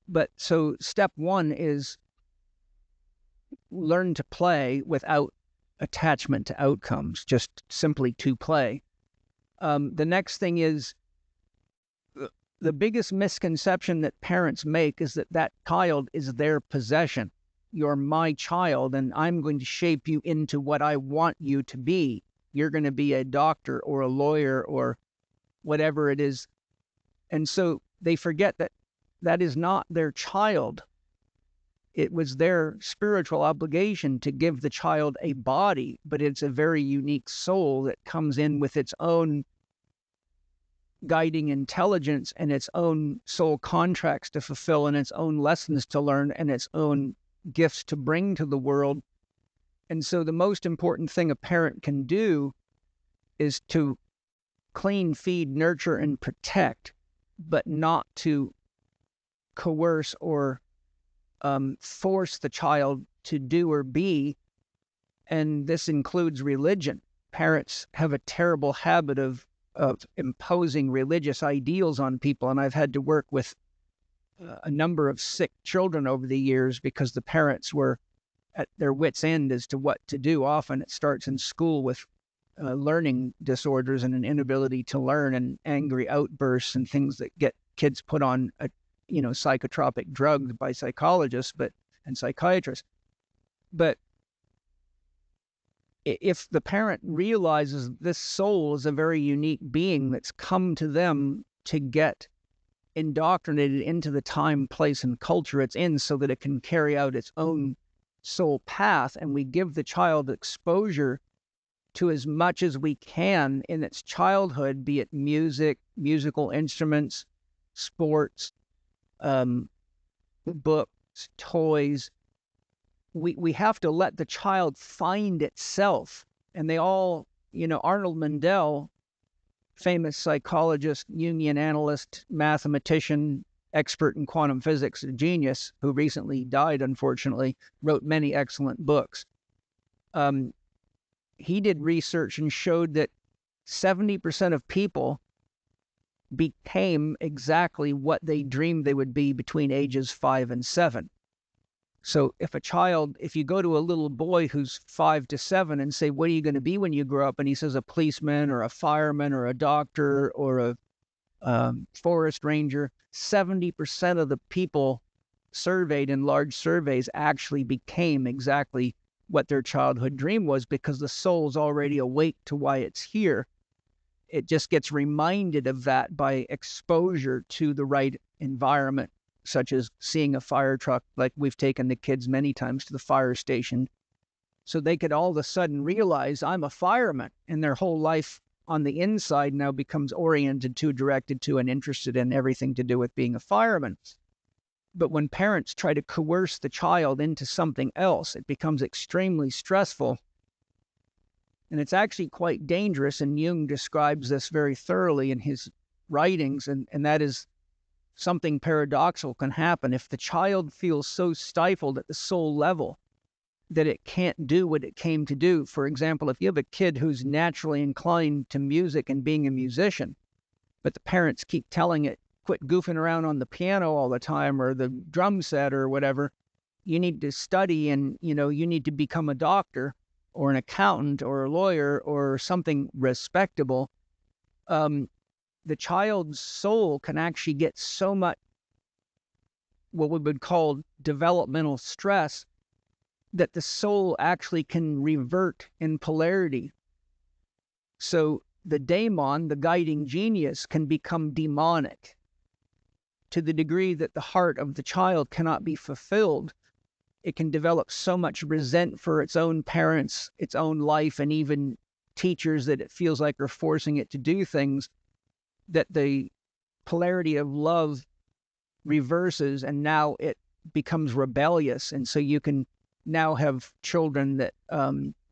But so step one is learn to play without attachment to outcomes, just simply to play. The next thing is the biggest misconception that parents make is that child is their possession. You're my child, and I'm going to shape you into what I want you to be. You're going to be a doctor or a lawyer or whatever it is. And so they forget that that is not their child. It was their spiritual obligation to give the child a body, but it's a very unique soul that comes in with its own guiding intelligence and its own soul contracts to fulfill and its own lessons to learn and its own gifts to bring to the world. And so the most important thing a parent can do is to clean, feed, nurture, and protect, but not to coerce or force the child to do or be. And this includes religion. Parents have a terrible habit of imposing religious ideals on people. And I've had to work with a number of sick children over the years because the parents were at their wits' end as to what to do. Often it starts in school with learning disorders and an inability to learn and angry outbursts and things that get kids put on psychotropic drugs by psychologists and psychiatrists. But if the parent realizes this soul is a very unique being that's come to them to get indoctrinated into the time, place, and culture it's in so that it can carry out its own soul path, and we give the child exposure to as much as we can in its childhood, be it music, musical instruments, sports, books, toys. We have to let the child find itself. And they all, Arnold Mandel, famous psychologist, Jungian analyst, mathematician, expert in quantum physics, a genius who recently died, unfortunately, wrote many excellent books. He did research and showed that 70% of people became exactly what they dreamed they would be between ages 5 and 7. So if you go to a little boy who's 5 to 7 and say, what are you going to be when you grow up? And he says a policeman or a fireman or a doctor or a forest ranger, 70% of the people surveyed in large surveys actually became exactly what their childhood dream was, because the soul's already awake to why it's here. It just gets reminded of that by exposure to the right environment, such as seeing a fire truck, like we've taken the kids many times to the fire station, so they could all of a sudden realize I'm a fireman, and their whole life on the inside now becomes oriented to, directed to, and interested in everything to do with being a fireman. But when parents try to coerce the child into something else, it becomes extremely stressful. And it's actually quite dangerous, and Jung describes this very thoroughly in his writings, and that is something paradoxical can happen. If the child feels so stifled at the soul level that it can't do what it came to do. For example, if you have a kid who's naturally inclined to music and being a musician, but the parents keep telling it, quit goofing around on the piano all the time or the drum set or whatever, you need to study and, you need to become a doctor or an accountant or a lawyer or something respectable. The child's soul can actually get so much what we would call developmental stress that the soul actually can revert in polarity. So the daemon, the guiding genius, can become demonic to the degree that the heart of the child cannot be fulfilled. It can develop so much resent for its own parents, its own life, and even teachers that it feels like are forcing it to do things, that the polarity of love reverses and now it becomes rebellious. And so you can now have children that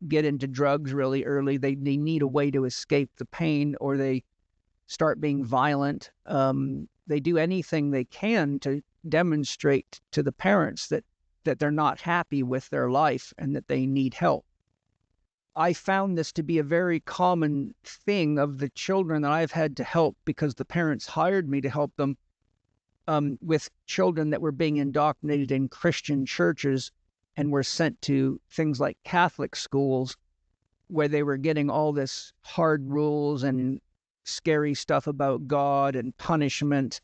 get into drugs really early. They need a way to escape the pain, or they start being violent. They do anything they can to demonstrate to the parents that they're not happy with their life and that they need help. I found this to be a very common thing of the children that I've had to help, because the parents hired me to help them with children that were being indoctrinated in Christian churches and were sent to things like Catholic schools, where they were getting all this hard rules and scary stuff about God and punishment,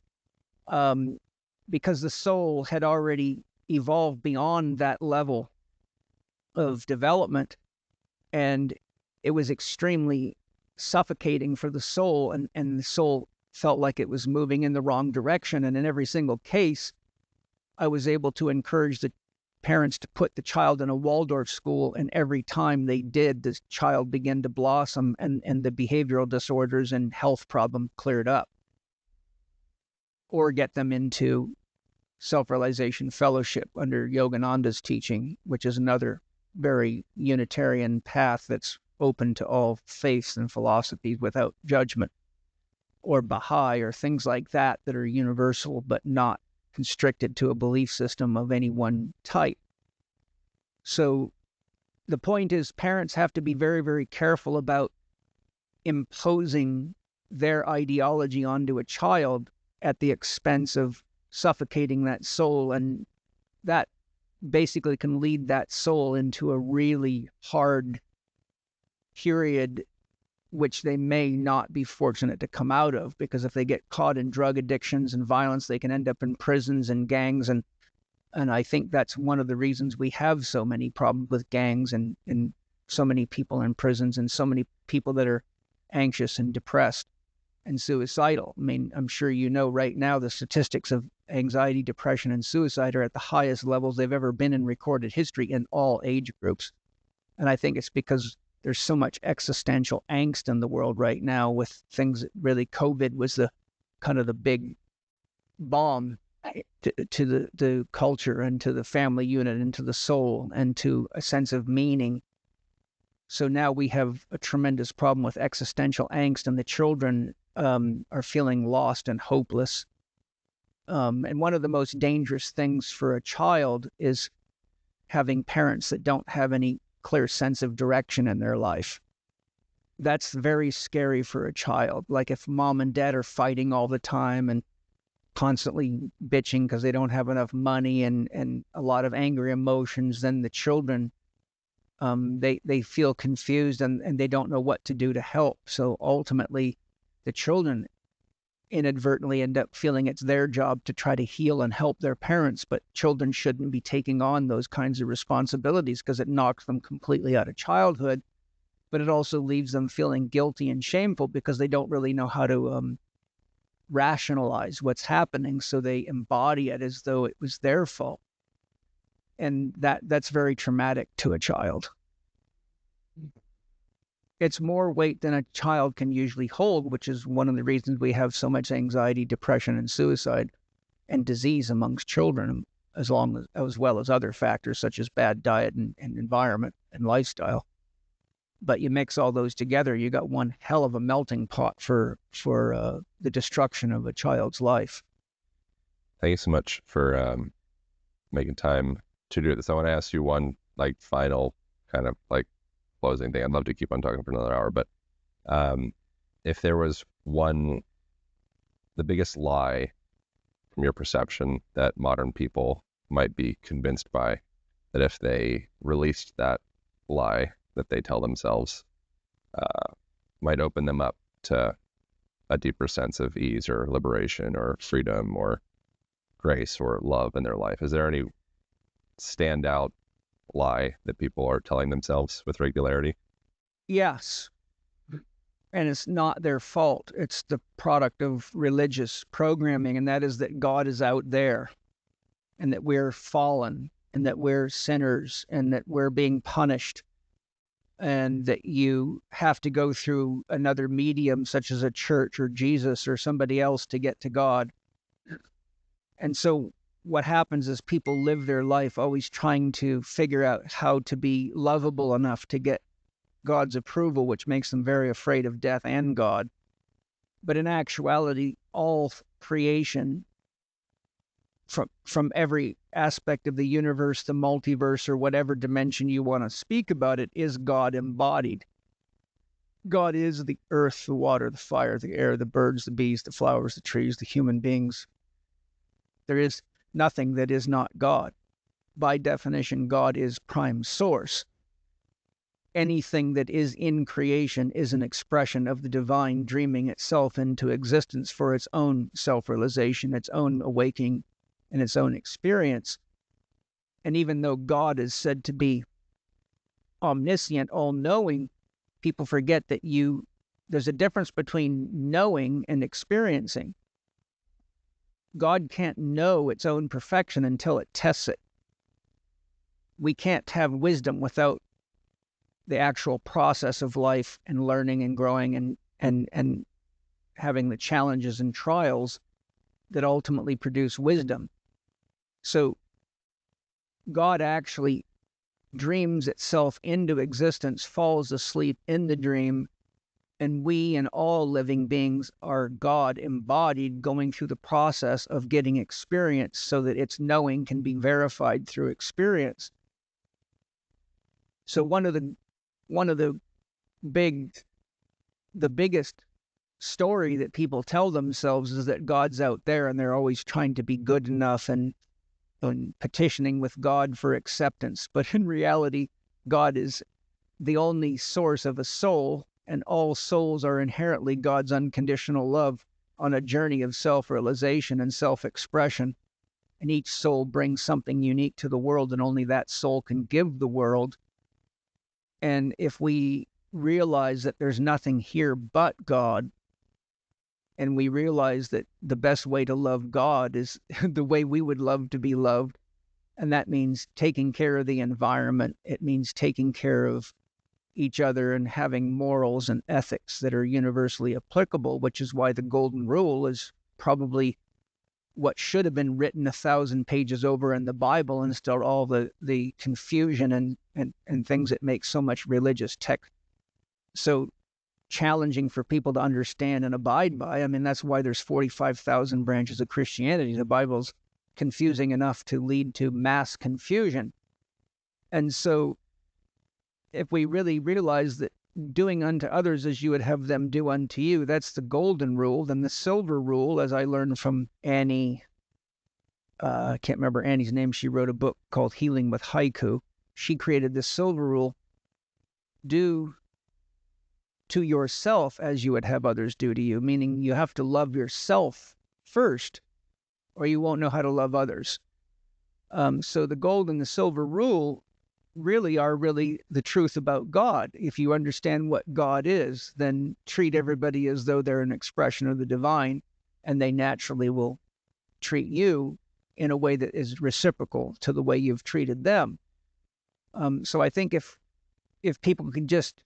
because the soul had already evolved beyond that level of development. And it was extremely suffocating for the soul, and the soul felt like it was moving in the wrong direction. And in every single case, I was able to encourage the parents to put the child in a Waldorf school, and every time they did, the child began to blossom, and the behavioral disorders and health problem cleared up. Or get them into self-realization fellowship under Yogananda's teaching, which is another very Unitarian path that's open to all faiths and philosophies without judgment, or Baha'i, or things like that that are universal but not constricted to a belief system of any one type. So the point is, parents have to be very, very careful about imposing their ideology onto a child at the expense of suffocating that soul, and that basically can lead that soul into a really hard period, which they may not be fortunate to come out of, because if they get caught in drug addictions and violence, they can end up in prisons and gangs. And I think that's one of the reasons we have so many problems with gangs, and so many people in prisons, and so many people that are anxious and depressed and suicidal. I mean, I'm sure you know right now the statistics of anxiety, depression, and suicide are at the highest levels they've ever been in recorded history in all age groups. And I think it's because there's so much existential angst in the world right now, with things that really, COVID was the kind of the big bomb to the culture, and to the family unit, and to the soul, and to a sense of meaning. So now we have a tremendous problem with existential angst, and the children are feeling lost and hopeless. And one of the most dangerous things for a child is having parents that don't have any clear sense of direction in their life. That's very scary for a child. Like if mom and dad are fighting all the time and constantly bitching because they don't have enough money, and a lot of angry emotions, then the children, they feel confused, and they don't know what to do to help. So ultimately, the children inadvertently end up feeling it's their job to try to heal and help their parents, but children shouldn't be taking on those kinds of responsibilities, because it knocks them completely out of childhood, but it also leaves them feeling guilty and shameful because they don't really know how to rationalize what's happening, so they embody it as though it was their fault. And that's very traumatic to a child. It's more weight than a child can usually hold, which is one of the reasons we have so much anxiety, depression, and suicide and disease amongst children, as well as other factors such as bad diet and environment and lifestyle. But you mix all those together, you got one hell of a melting pot for the destruction of a child's life. Thank you so much for making time to do this. I want to ask you one final kind of closing thing. I'd love to keep on talking for another hour, but if there was the biggest lie from your perception that modern people might be convinced by, that if they released that lie that they tell themselves, might open them up to a deeper sense of ease or liberation or freedom or grace or love in their life. Is there any standout lie that people are telling themselves with regularity? Yes. And it's not their fault. It's the product of religious programming, and that is that God is out there, and that we're fallen, and that we're sinners, and that we're being punished, and that you have to go through another medium such as a church or Jesus or somebody else to get to God. And so what happens is people live their life always trying to figure out how to be lovable enough to get God's approval, which makes them very afraid of death and God. But in actuality, all creation from every aspect of the universe, the multiverse, or whatever dimension you want to speak about it, is God embodied. God is the earth, the water, the fire, the air, the birds, the bees, the flowers, the trees, the human beings. There is nothing that is not God. By definition, God is prime source. Anything that is in creation is an expression of the divine dreaming itself into existence for its own self-realization, its own awakening, and its own experience. And even though God is said to be omniscient, all-knowing, people forget that there's a difference between knowing and experiencing. God can't know its own perfection until it tests it. We can't have wisdom without the actual process of life and learning and growing and having the challenges and trials that ultimately produce wisdom. So God actually dreams itself into existence, falls asleep in the dream, and we and all living beings are God embodied, going through the process of getting experience so that its knowing can be verified through experience. So one of the biggest story that people tell themselves is that God's out there and they're always trying to be good enough and petitioning with God for acceptance. But in reality, God is the only source of a soul, and all souls are inherently God's unconditional love on a journey of self-realization and self-expression. And each soul brings something unique to the world, and only that soul can give the world. And if we realize that there's nothing here but God, and we realize that the best way to love God is the way we would love to be loved, and that means taking care of the environment, it means taking care of each other and having morals and ethics that are universally applicable, which is why the Golden Rule is probably what should have been written 1,000 pages over in the Bible, instead of all the confusion and things that make so much religious text so challenging for people to understand and abide by. I mean, that's why there's 45,000 branches of Christianity. The Bible's confusing enough to lead to mass confusion. And so if we really realize that doing unto others as you would have them do unto you, that's the golden rule. Then the silver rule, as I learned from Annie, I can't remember Annie's name. She wrote a book called Healing with Haiku. She created the silver rule: do to yourself as you would have others do to you, meaning you have to love yourself first, or you won't know how to love others. So the gold and the silver rule really are the truth about God. If you understand what God is, then treat everybody as though they're an expression of the divine, and they naturally will treat you in a way that is reciprocal to the way you've treated them. So I think if people can just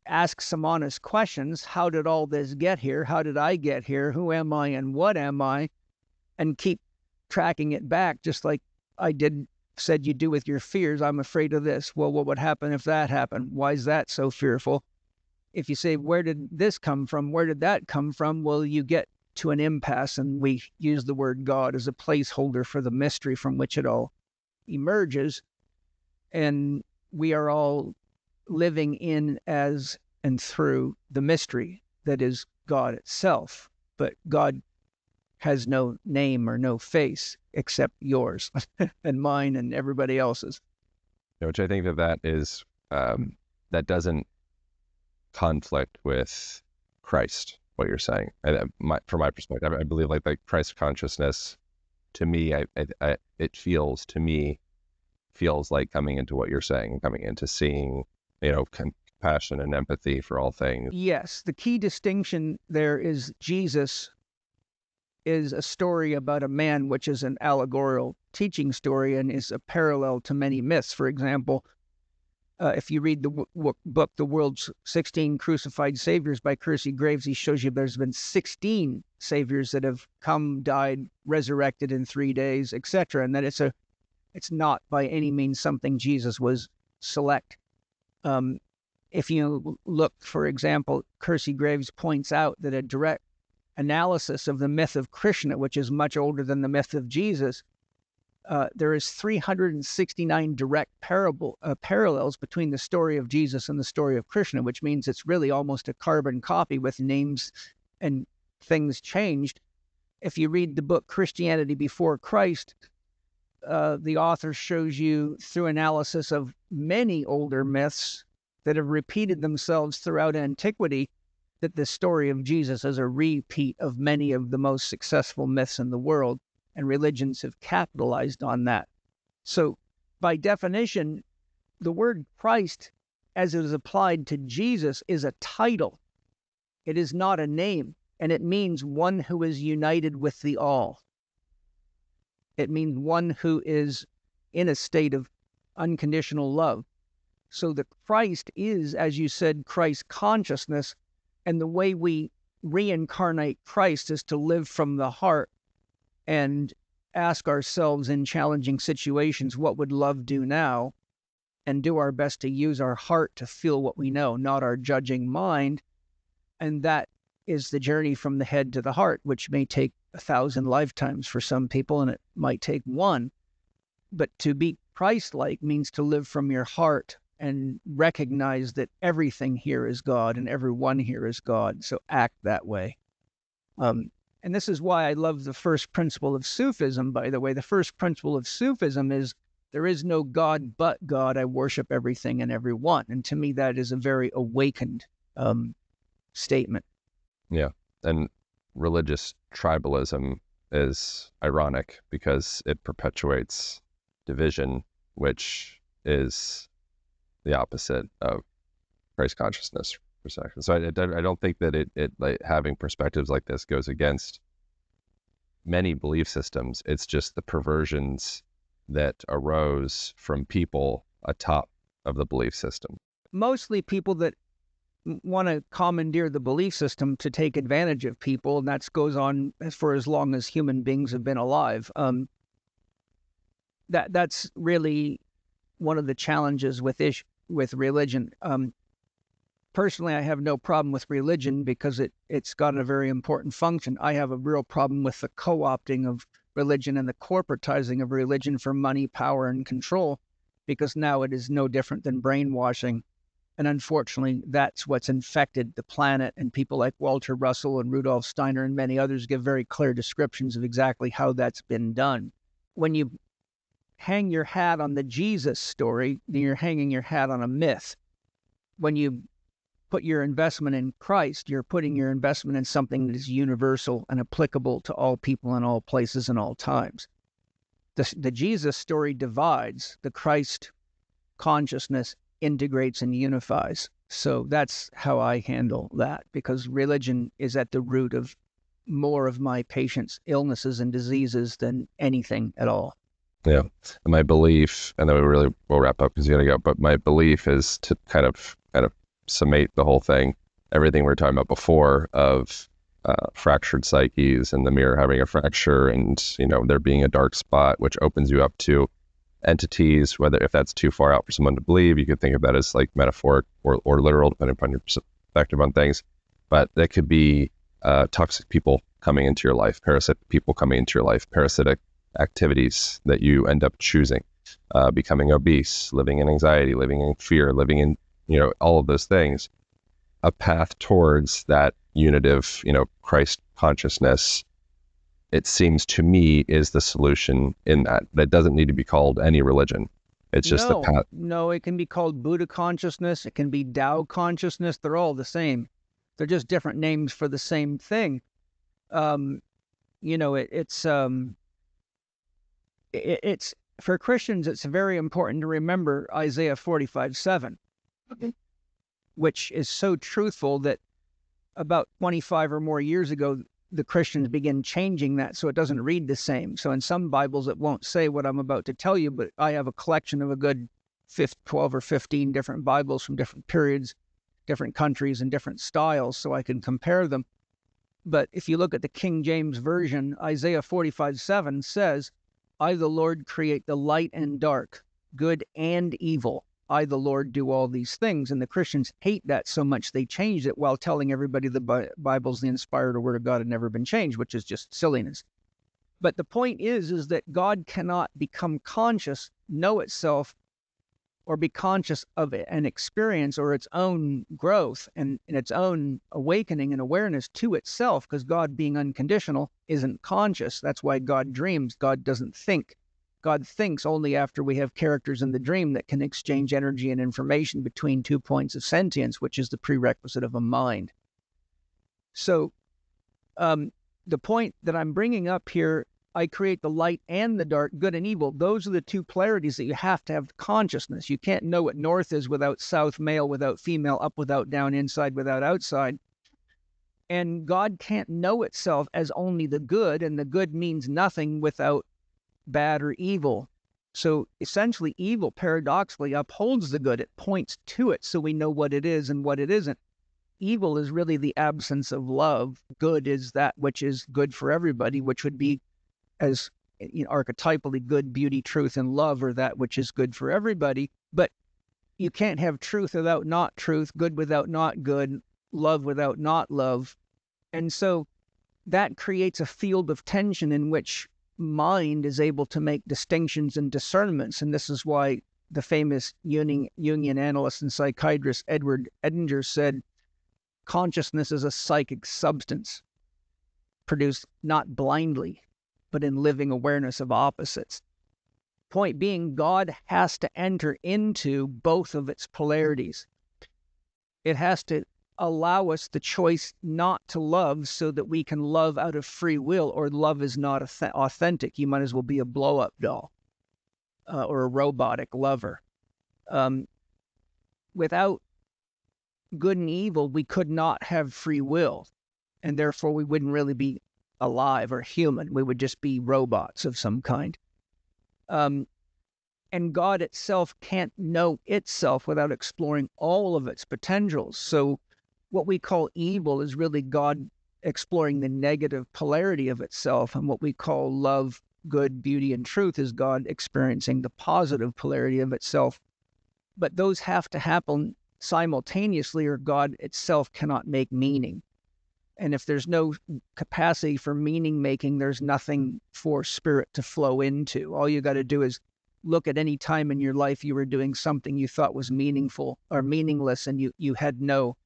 ask some honest questions, how did all this get here? How did I get here? Who am I and what am I? And keep tracking it back, just like I said you do with your fears. I'm afraid of this. Well, what would happen if that happened? Why is that so fearful? If you say, where did this come from? Where did that come from? Well, you get to an impasse, and we use the word God as a placeholder for the mystery from which it all emerges. And we are all living in, as, and through the mystery that is God itself. But God has no name or no face except yours and mine and everybody else's. Which I think that is, that doesn't conflict with Christ, what you're saying. From my perspective, I believe like Christ consciousness, to me, it feels like coming into what you're saying, coming into seeing, compassion and empathy for all things. Yes, the key distinction there is Jesus is a story about a man, which is an allegorical teaching story and is a parallel to many myths. For example, if you read the book, The World's 16 Crucified Saviors by Kersey Graves, he shows you there's been 16 saviors that have come, died, resurrected in 3 days, etc. And that it's not by any means something Jesus was select. If you look, for example, Kersey Graves points out that a direct analysis of the myth of Krishna, which is much older than the myth of Jesus, there is 369 direct parallels between the story of Jesus and the story of Krishna, which means it's really almost a carbon copy with names and things changed. If you read the book Christianity Before Christ, the author shows you through analysis of many older myths that have repeated themselves throughout antiquity that the story of Jesus is a repeat of many of the most successful myths in the world, and religions have capitalized on that. So by definition, the word Christ, as it is applied to Jesus, is a title. It is not a name, and it means one who is united with the all. It means one who is in a state of unconditional love. So the Christ is, as you said, Christ consciousness, and the way we reincarnate Christ is to live from the heart and ask ourselves in challenging situations, what would love do now? And do our best to use our heart to feel what we know, not our judging mind. And that is the journey from the head to the heart, which may take 1,000 lifetimes for some people, and it might take one. But to be Christ-like means to live from your heart and recognize that everything here is God and everyone here is God. So act that way. And this is why I love the first principle of Sufism, by the way. The first principle of Sufism is there is no God but God. I worship everything and everyone. And to me, that is a very awakened statement. Yeah. And religious tribalism is ironic because it perpetuates division, which is the opposite of Christ consciousness perspective. So I don't think that it like having perspectives like this goes against many belief systems. It's just the perversions that arose from people atop of the belief system. Mostly people that want to commandeer the belief system to take advantage of people, and that goes on for as long as human beings have been alive. That's really one of the challenges with religion. Personally, I have no problem with religion because it's got a very important function. I have a real problem with the co-opting of religion and the corporatizing of religion for money, power, and control, because now it is no different than brainwashing. And unfortunately, that's what's infected the planet. And people like Walter Russell and Rudolf Steiner and many others give very clear descriptions of exactly how that's been done. When you hang your hat on the Jesus story, then you're hanging your hat on a myth. When you put your investment in Christ, you're putting your investment in something that is universal and applicable to all people in all places and all times. The Jesus story divides. The Christ consciousness integrates and unifies. So that's how I handle that, because religion is at the root of more of my patients' illnesses and diseases than anything at all. Yeah. And my belief, and then we'll wrap up because you gotta go, but my belief is to kind of summate the whole thing, everything we were talking about before of fractured psyches and the mirror having a fracture and, there being a dark spot, which opens you up to entities, whether if that's too far out for someone to believe, you could think of that as like metaphoric or literal, depending upon your perspective on things. But that could be toxic people coming into your life, parasitic people coming into your life, parasitic activities that you end up choosing, becoming obese, living in anxiety, living in fear, living in, all of those things. A path towards that unitive, Christ consciousness, it seems to me, is the solution in that. That doesn't need to be called any religion. It's just the path. No, it can be called Buddha consciousness. It can be Tao consciousness. They're all the same. They're just different names for the same thing. It's for Christians, it's very important to remember Isaiah 45:7, which is so truthful that about 25 or more years ago, the Christians begin changing that so it doesn't read the same. So in some Bibles, it won't say what I'm about to tell you, but I have a collection of a good 12 or 15 different Bibles from different periods, different countries, and different styles, so I can compare them. But if you look at the King James Version, Isaiah 45:7 says, I, the Lord, create the light and dark, good and evil. I, the Lord, do all these things. And the Christians hate that so much they changed it while telling everybody the Bible's the inspired word of God and never been changed, which is just silliness. But the point is that God cannot become conscious, know itself, or be conscious of an experience or its own growth and its own awakening and awareness to itself, because God, being unconditional, isn't conscious. That's why God dreams. God doesn't think. God thinks only after we have characters in the dream that can exchange energy and information between 2 points of sentience, which is the prerequisite of a mind. So the point that I'm bringing up here, I create the light and the dark, good and evil. Those are the two polarities that you have to have consciousness. You can't know what north is without south, male without female, up without down, inside without outside. And God can't know itself as only the good, and the good means nothing without bad or evil. So essentially, evil paradoxically upholds the good. It points to it so we know what it is and what it isn't. Evil is really the absence of love. Good is that which is good for everybody, which would be, as archetypally, good, beauty, truth, and love are that which is good for everybody. But you can't have truth without not truth, good without not good, love without not love. And so that creates a field of tension in which mind is able to make distinctions and discernments. And this is why the famous Jungian analyst and psychiatrist Edward Edinger said, consciousness is a psychic substance produced not blindly, but in living awareness of opposites. Point being, God has to enter into both of its polarities. It has to allow us the choice not to love so that we can love out of free will, or love is not authentic. You might as well be a blow-up doll or a robotic lover. Without good and evil, we could not have free will, and therefore we wouldn't really be alive or human. We would just be robots of some kind. And God itself can't know itself without exploring all of its potentials. So what we call evil is really God exploring the negative polarity of itself, and what we call love, good, beauty, and truth is God experiencing the positive polarity of itself. But those have to happen simultaneously, or God itself cannot make meaning. And if there's no capacity for meaning making, there's nothing for spirit to flow into. All you got to do is look at any time in your life you were doing something you thought was meaningful or meaningless, and you had no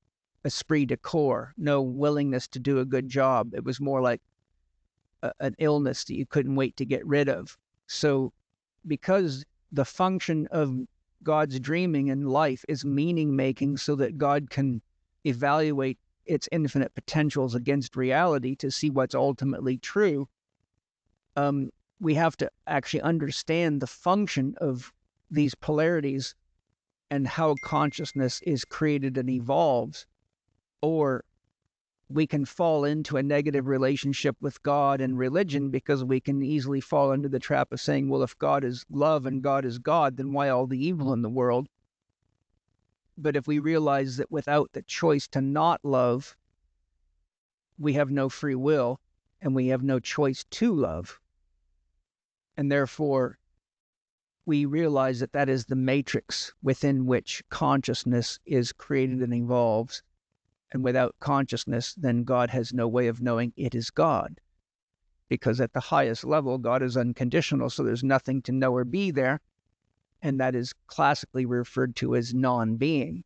esprit de corps, no willingness to do a good job. It was more like an illness that you couldn't wait to get rid of. So because the function of God's dreaming in life is meaning making, so that God can evaluate its infinite potentials against reality to see what's ultimately true, we have to actually understand the function of these polarities and how consciousness is created and evolves. Or we can fall into a negative relationship with God and religion, because we can easily fall into the trap of saying, well, if God is love and God is God, then why all the evil in the world? But if we realize that without the choice to not love, we have no free will and we have no choice to love, and therefore we realize that that is the matrix within which consciousness is created and evolves. And without consciousness, then God has no way of knowing it is God. Because at the highest level, God is unconditional, so there's nothing to know or be there. And that is classically referred to as non-being.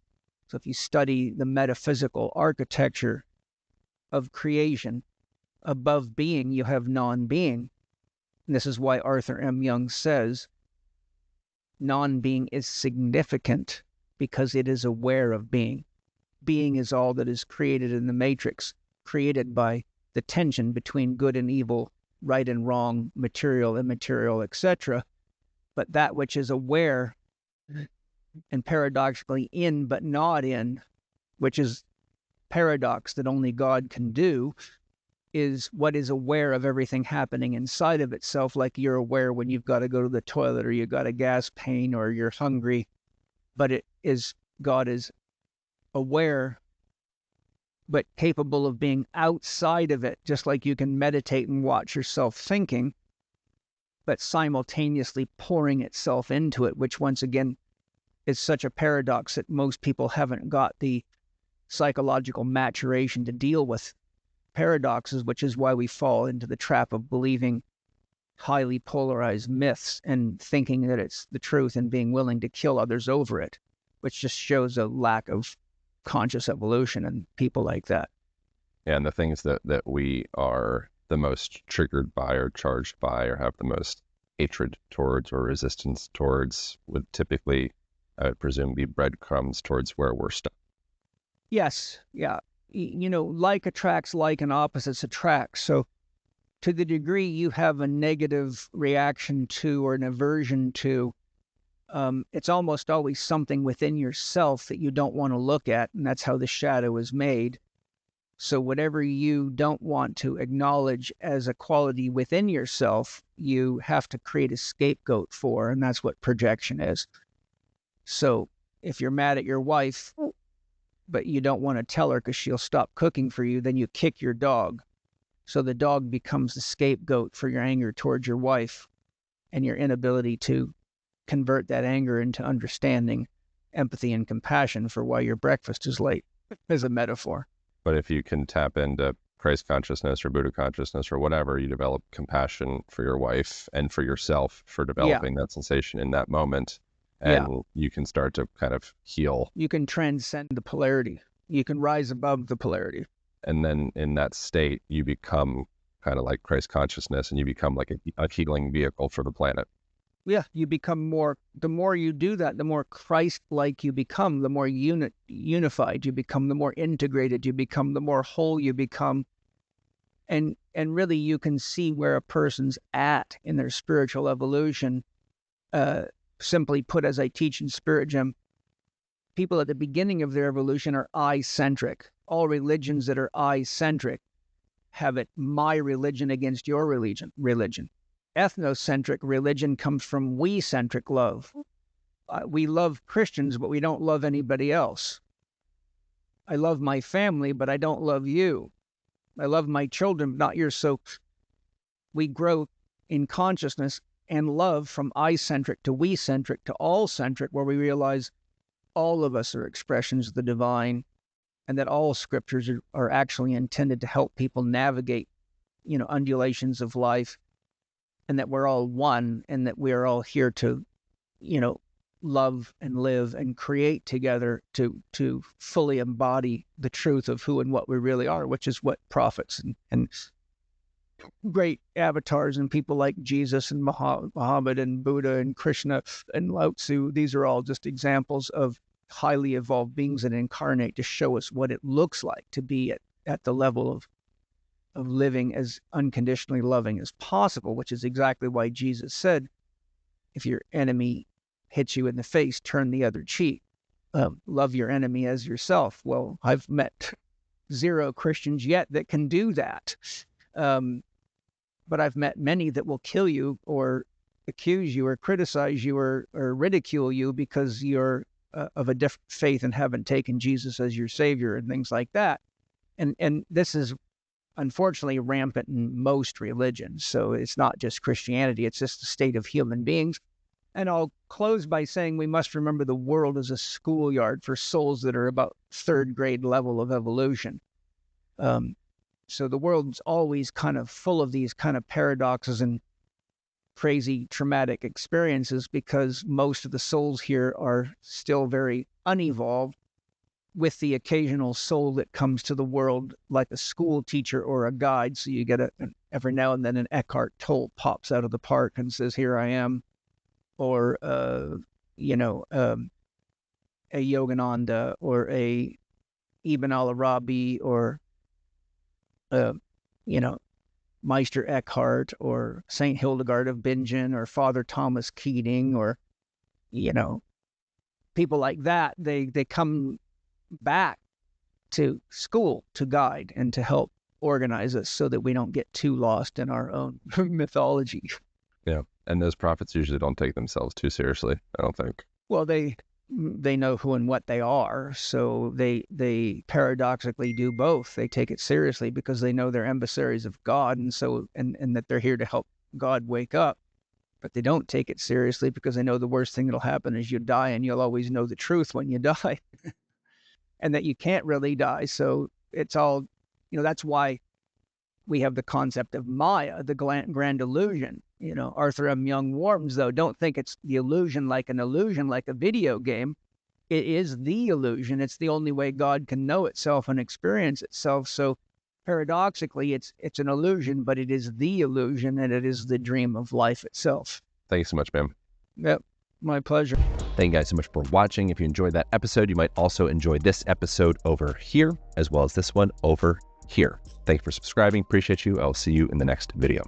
So if you study the metaphysical architecture of creation, above being, you have non-being. And this is why Arthur M. Young says, non-being is significant because it is aware of being. Being is all that is created in the matrix, created by the tension between good and evil, right and wrong, material, immaterial, etc. But that which is aware and paradoxically in but not in, which is paradox that only God can do, is what is aware of everything happening inside of itself, like you're aware when you've got to go to the toilet or you've got a gas pain or you're hungry. But it is, God is aware but capable of being outside of it, just like you can meditate and watch yourself thinking, but simultaneously pouring itself into it, which once again is such a paradox that most people haven't got the psychological maturation to deal with paradoxes, which is why we fall into the trap of believing highly polarized myths and thinking that it's the truth and being willing to kill others over it, which just shows a lack of conscious evolution in people like that. And the things that we are the most triggered by or charged by or have the most hatred towards or resistance towards would typically, I would presume, be breadcrumbs towards where we're stuck. Yes, yeah. Like attracts like and opposites attract. So to the degree you have a negative reaction to or an aversion to, it's almost always something within yourself that you don't want to look at, and that's how the shadow is made. So whatever you don't want to acknowledge as a quality within yourself, you have to create a scapegoat for, and that's what projection is. So if you're mad at your wife, but you don't want to tell her because she'll stop cooking for you, then you kick your dog. So the dog becomes the scapegoat for your anger towards your wife and your inability to convert that anger into understanding, empathy, and compassion for why your breakfast is late, as a metaphor. But if you can tap into Christ consciousness or Buddha consciousness or whatever, you develop compassion for your wife and for yourself for developing that sensation in that moment. And you can start to kind of heal. You can transcend the polarity. You can rise above the polarity. And then in that state, you become kind of like Christ consciousness and you become like a healing vehicle for the planet. Yeah, you become more, the more you do that, the more Christ-like you become, the more unified you become, the more integrated you become, the more whole you become. And really you can see where a person's at in their spiritual evolution. Simply put, as I teach in Spirit Gym, people at the beginning of their evolution are I-centric. All religions that are I-centric have it my religion against your religion. Ethnocentric religion comes from we-centric love. We love Christians, but we don't love anybody else. I love my family, but I don't love you. I love my children, but not yours. So we grow in consciousness and love from I-centric to we-centric to all-centric, where we realize all of us are expressions of the divine and that all scriptures are actually intended to help people navigate, undulations of life, and that we're all one and that we're all here to, love and live and create together to fully embody the truth of who and what we really are, which is what prophets and great avatars and people like Jesus and Muhammad and Buddha and Krishna and Lao Tzu, these are all just examples of highly evolved beings that incarnate to show us what it looks like to be at the level of living as unconditionally loving as possible, which is exactly why Jesus said, if your enemy hits you in the face, turn the other cheek. Love your enemy as yourself. Well, I've met 0 Christians yet that can do that. But I've met many that will kill you or accuse you or criticize you or ridicule you because you're of a different faith and haven't taken Jesus as your savior and things like that. And this is unfortunately rampant in most religions. So it's not just Christianity, it's just the state of human beings. And I'll close by saying we must remember the world is a schoolyard for souls that are about 3rd grade level of evolution. So the world's always kind of full of these kind of paradoxes and crazy traumatic experiences because most of the souls here are still very unevolved, with the occasional soul that comes to the world like a school teacher or a guide. So you get every now and then an Eckhart Tolle pops out of the park and says, here I am. Or, a Yogananda or a Ibn al-Arabi or, Meister Eckhart or Saint Hildegard of Bingen or Father Thomas Keating or, people like that. They come back to school to guide and to help organize us so that we don't get too lost in our own mythology. Yeah. And those prophets usually don't take themselves too seriously, I don't think. Well, they know who and what they are, so they paradoxically do both. They take it seriously because they know they're emissaries of God, and that they're here to help God wake up. but they don't take it seriously because they know the worst thing that'll happen is you die, and you'll always know the truth when you die, and that you can't really die. So it's all, that's why we have the concept of Maya, the grand illusion. Arthur M. Young warns, though, don't think it's the illusion like an illusion, like a video game. It is the illusion. It's the only way God can know itself and experience itself. So paradoxically, it's an illusion, but it is the illusion, and it is the dream of life itself. Thank you so much, man. Yep, my pleasure. Thank you guys so much for watching. If you enjoyed that episode, you might also enjoy this episode over here, as well as this one over here. Thank you for subscribing. Appreciate you. I'll see you in the next video.